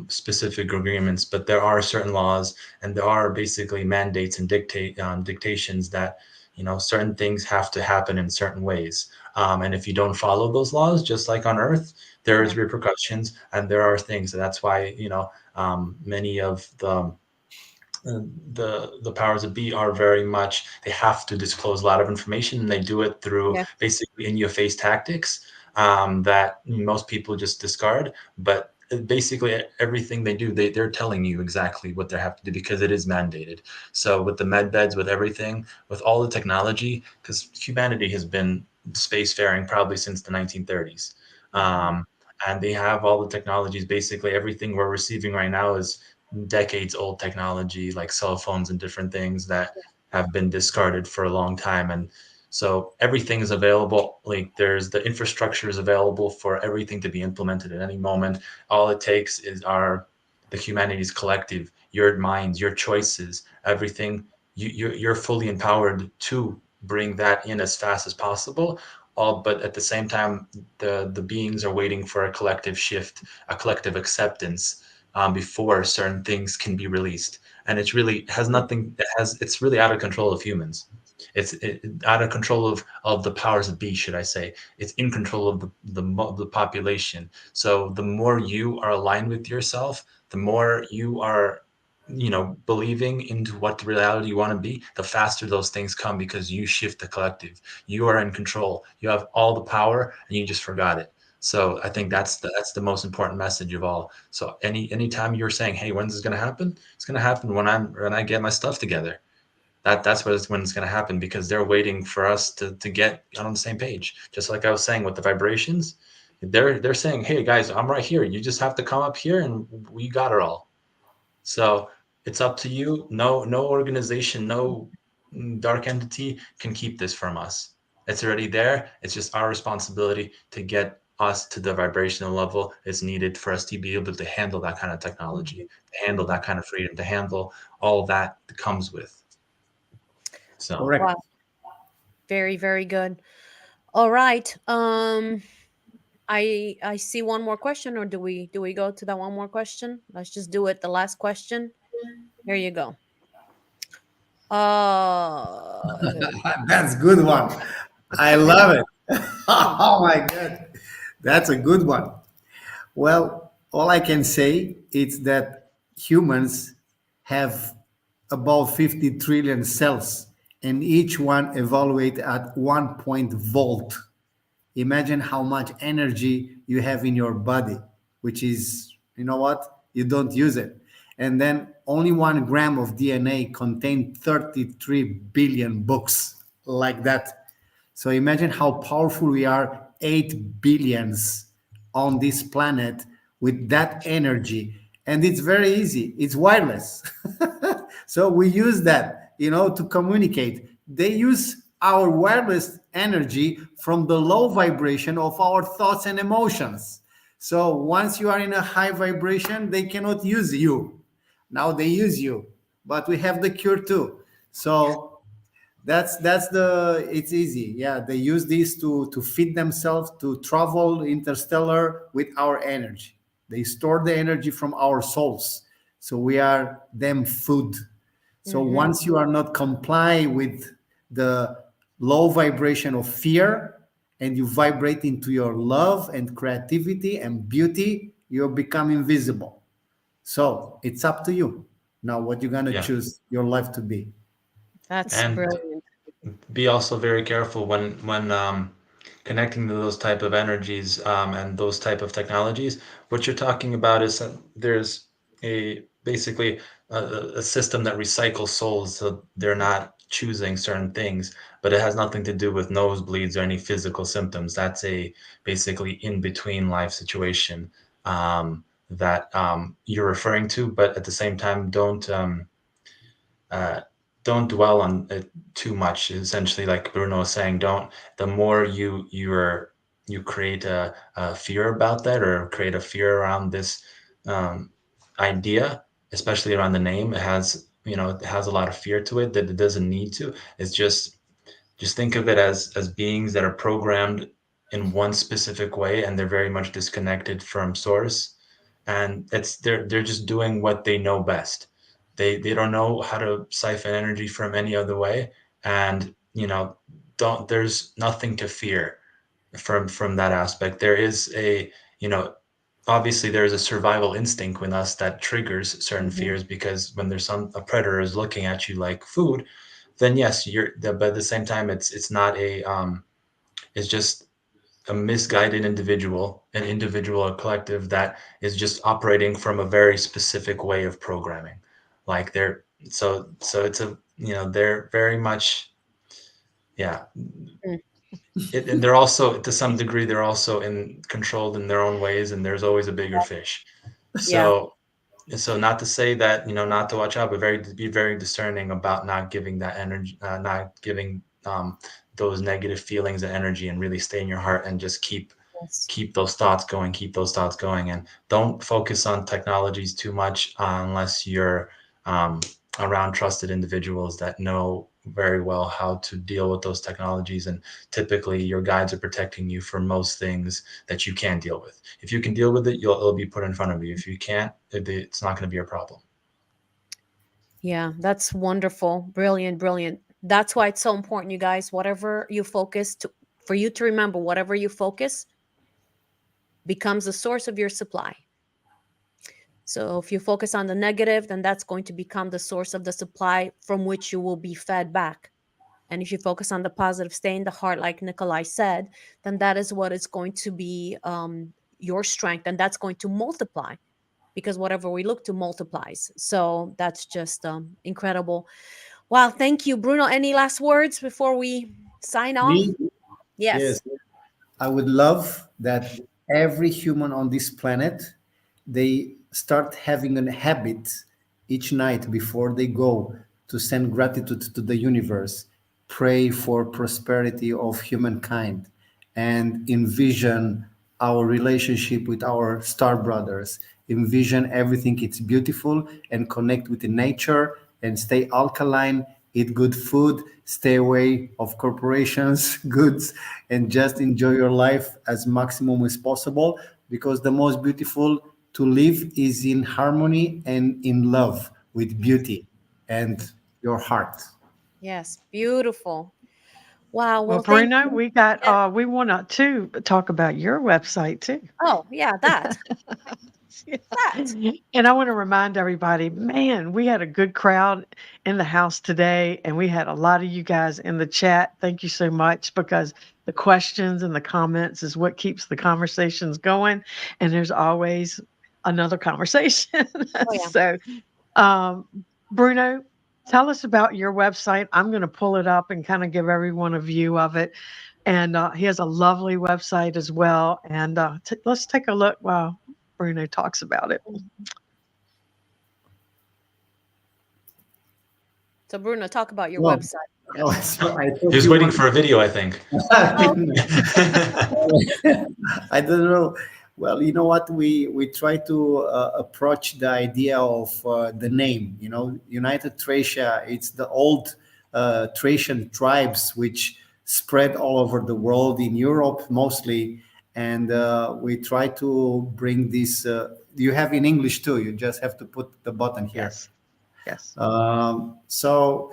specific agreements. But there are certain laws, and there are basically mandates and dictations that certain things have to happen in certain ways. And if you don't follow those laws, just like on Earth, there is Yeah. repercussions, and there are things. And that's why many of the powers that be are very much, they have to disclose a lot of information, and they do it through Yeah. basically in your face tactics that most people just discard. But basically everything they do, they're telling you exactly what they have to do, because it is mandated. So with the med beds, with everything, with all the technology, because humanity has been spacefaring probably since the 1930s, and they have all the technologies. Basically everything we're receiving right now is decades old technology, like cell phones and different things that have been discarded for a long time. And so everything is available. Like there's the infrastructure is available for everything to be implemented at any moment. All it takes is the humanity's collective, your minds, your choices, everything. You're fully empowered to bring that in as fast as possible. All, but at the same time, the beings are waiting for a collective shift, a collective acceptance, before certain things can be released. And it's really has nothing. It's really out of control of humans. It's out of control of the powers that be, should I say? It's in control of the population. So the more you are aligned with yourself, the more you are, believing into what the reality you want to be, the faster those things come, because you shift the collective. You are in control. You have all the power, and you just forgot it. So I think that's the most important message of all. So anytime you're saying, "Hey, when's this going to happen?" It's going to happen when I get my stuff together. When it's going to happen, because they're waiting for us to get on the same page. Just like I was saying with the vibrations, they're saying, "Hey guys, I'm right here. You just have to come up here, and we got it all." So it's up to you. No organization, no dark entity can keep this from us. It's already there. It's just our responsibility to get us to the vibrational level it's needed for us to be able to handle that kind of technology, to handle that kind of freedom, to handle all that comes with. So Correct. Wow. Very, very good. All right. I see one more question, or do we go to that one more question? Let's just do it. The last question. Here you go. Here we go. That's good one. I love it. Oh my God. That's a good one. Well, all I can say is that humans have about 50 trillion cells, and each one evaluate at 1 volt. Imagine how much energy you have in your body, which is, you know what, you don't use it. And then only 1 gram of DNA contained 33 billion books, like that. So imagine how powerful we are, 8 billions on this planet with that energy. And it's very easy, it's wireless. So we use that, to communicate. They use our wireless energy from the low vibration of our thoughts and emotions. So once you are in a high vibration, they cannot use you. Now they use you, but we have the cure too. So that's the it's easy. Yeah, they use this to feed themselves, to travel interstellar with our energy. They store the energy from our souls, so we are them food. So Mm-hmm. once you are not comply with the low vibration of fear, and you vibrate into your love and creativity and beauty, you become invisible. So it's up to you now what you're gonna yeah, choose your life to be. That's and brilliant. be also very careful when connecting to those type of energies and those type of technologies. What you're talking about is that there's a basically a system that recycles souls, so they're not choosing certain things, but it has nothing to do with nosebleeds or any physical symptoms. That's a basically in between life situation that you're referring to, but at the same time, uh, don't dwell on it too much. Essentially, like Bruno was saying, don't. The more you create a fear about that, or create a fear around this um, idea, especially around the name, it has a lot of fear to it that it doesn't need to. It's just think of it as beings that are programmed in one specific way, and they're very much disconnected from source, and they're just doing what they know best. They don't know how to siphon energy from any other way, and don't there's nothing to fear from that aspect. There is a you know obviously there's a survival instinct in us that triggers certain Mm-hmm. fears, because when there's a predator is looking at you like food, then yes, but at the same time, it's not it's just a misguided individual, an individual or collective that is just operating from a very specific way of programming. Like so it's they're very much, yeah. And they're also, to some degree, they're also controlled in their own ways, and there's always a bigger fish. Yeah. So not to say that, not to watch out, but be very discerning about not giving that energy, not giving those negative feelings and energy, and really stay in your heart and just Yes. keep those thoughts going, and don't focus on technologies too much unless you're um, around trusted individuals that know very well how to deal with those technologies. And typically your guides are protecting you from most things that you can deal with. If you can deal with it, it'll be put in front of you. If you can't, it's not going to be a problem. Yeah, that's wonderful. Brilliant, brilliant. That's why it's so important, you guys. Whatever you focus to, for you to remember, whatever you focus becomes the source of your supply. So if you focus on the negative, then that's going to become the source of the supply from which you will be fed back. And if you focus on the positive, stay in the heart, like Nikolai said, then that is what is going to be your strength, and that's going to multiply, because whatever we look to multiplies. So that's just incredible. Wow, thank you, Bruno. Any last words before we sign off? Me? Yes. Yes. I would love that every human on this planet, they start having a habit each night before they go to send gratitude to the universe, pray for prosperity of humankind, and envision our relationship with our star brothers, envision everything it's beautiful, and connect with the nature, and stay alkaline eat good food, stay away of corporations, goods, and just enjoy your life as maximum as possible. Because the most beautiful to live is in harmony and in love with Yes. beauty and your heart. Yes. Beautiful. Wow. Well, Well, thank Bruno, you. we got Yeah. we want to talk about your website too. Oh, yeah, that. That. And I want to remind everybody, man, we had a good crowd in the house today, and we had a lot of you guys in the chat. Thank you so much, because the questions and the comments is what keeps the conversations going. And there's always another conversation. Oh, yeah. So, um, Bruno, tell us about your website. I'm going to pull it up and kind of give everyone a view of it. And he has a lovely website as well. And let's take a look while Bruno talks about it. So, Bruno, talk about your Well, website. oh, Yes. so I He thought was you waiting want. for a video, I think. Oh, I don't know. Well, you know what? We try to approach the idea of the name. You know, United Thracia. It's the old Thracian tribes which spread all over the world, in Europe mostly, and we try to bring this. You have in English too. You just have to put the button here. Yes. Yes. So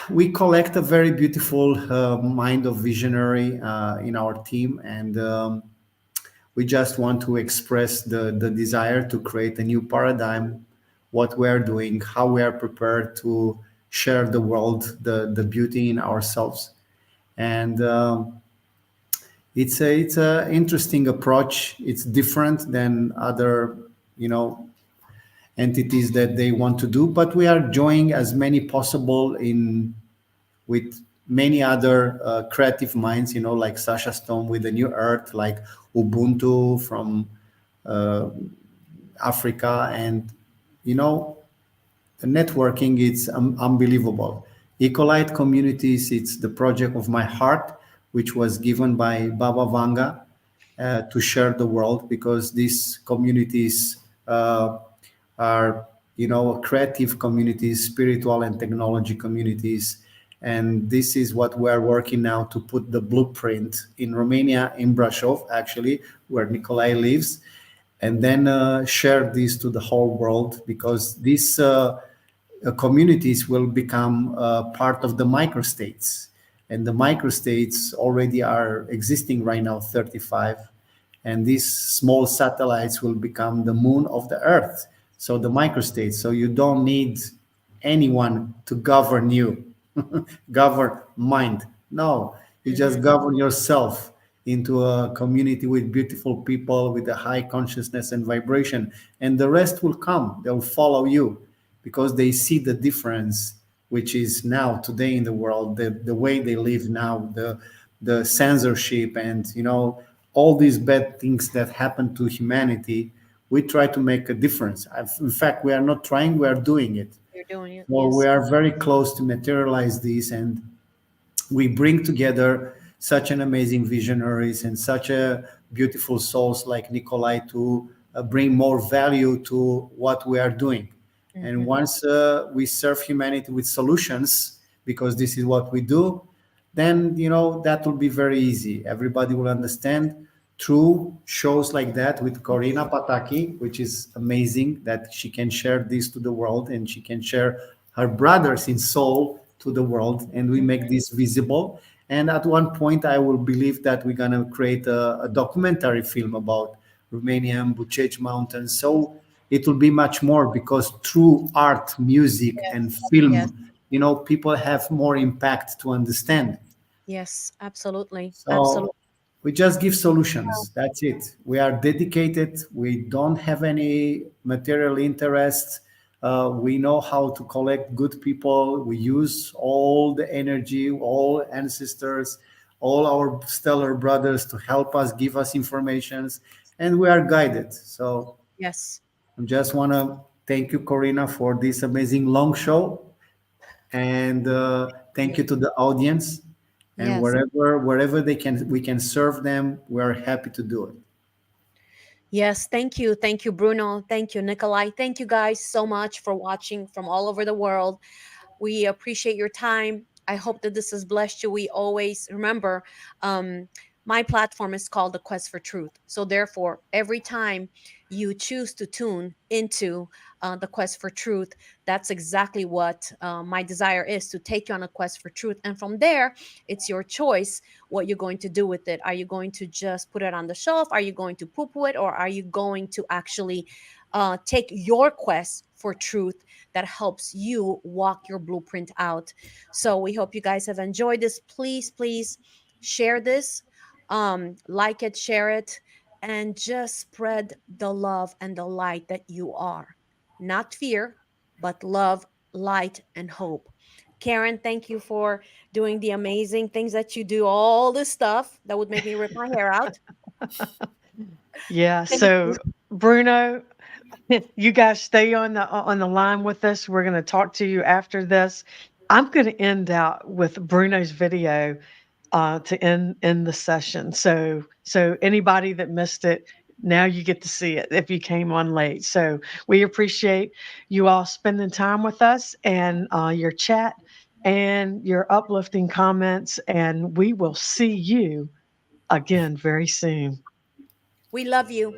we collect a very beautiful mind of visionary in our team, and we just want to express the desire to create a new paradigm, what we are doing, how we are prepared to share the world, the beauty in ourselves. And it's a interesting approach. It's different than other, you know, entities that they want to do, but we are joining as many possible in with many other creative minds, you know, like Sasha Stone with the New Earth, like Ubuntu from uh, Africa, and you know, the networking is unbelievable. Ecolite communities, it's the project of my heart, which was given by Baba Vanga to share the world, because these communities are, you know, creative communities, spiritual and technology communities. And this is what we're working now to put the blueprint in Romania, in Brasov, actually, where Nikolai lives, and then share this to the whole world, because these communities will become part of the microstates. And the microstates already are existing right now, 35. And these small satellites will become the moon of the Earth. So the microstates. So you don't need anyone to govern you, govern mind. No, you just mhm. govern yourself into a community with beautiful people with a high consciousness and vibration, and the rest will come. They'll follow you, because they see the difference which is now today in the world, the way they live now, the censorship, and you know, all these bad things that happen to humanity. We try to make a difference. In fact, we are not trying, we are doing it. You're doing it. So we Yes. are very close to materialize this, and we bring together such an amazing visionaries and such a beautiful souls like Nikolai to bring more value to what we are doing. And Hmm. once we serve humanity with solutions, because this is what we do, then you know that will be very easy. Everybody will understand through shows like that with Corina Pataki, which is amazing that she can share this to the world, and she can share her brothers in soul to the world, and we make this visible. And at one point, I will believe that we're gonna create a documentary film about Romanian Bucegi Mountains. So it will be much more, because through art, music, and Yes. Yes. film, you know, people have more impact to understand. Yes. Absolutely. So Absolutely. we just give solutions. That's it. We are dedicated. We don't have any material interests. We know how to collect good people. We use all the energy, all ancestors, all our stellar brothers to help us, give us informations, and we are guided. So Yes. I just want to thank you, Corina, for this amazing long show, and thank you to the audience. And Yes. wherever they can, we can serve them. We're happy to do it. Yes. Thank you. Thank you, Bruno. Thank you, Nikolai. Thank you guys so much for watching from all over the world. We appreciate your time. I hope that this has blessed you. We always remember, my platform is called The Quest for Truth. So, therefore, every time you choose to tune into The Quest for Truth, that's exactly what my desire is, to take you on a quest for truth. And from there, it's your choice what you're going to do with it. Are you going to just put it on the shelf? Are you going to poo poo it? Or are you going to actually take your quest for truth that helps you walk your blueprint out? So we hope you guys have enjoyed this. Please, please share this, like it, share it, and just spread the love and the light that you are. Not fear, but love, light, and hope. Karen, thank you for doing the amazing things that you do, all this stuff that would make me rip my hair out. Yeah. Thank you. So, Bruno, you guys stay on the line with us. We're going to talk to you after this. I'm going to end out with Bruno's video to end the session. So anybody that missed it, now you get to see it if you came on late. So we appreciate you all spending time with us, and your chat and your uplifting comments. And we will see you again very soon. We love you.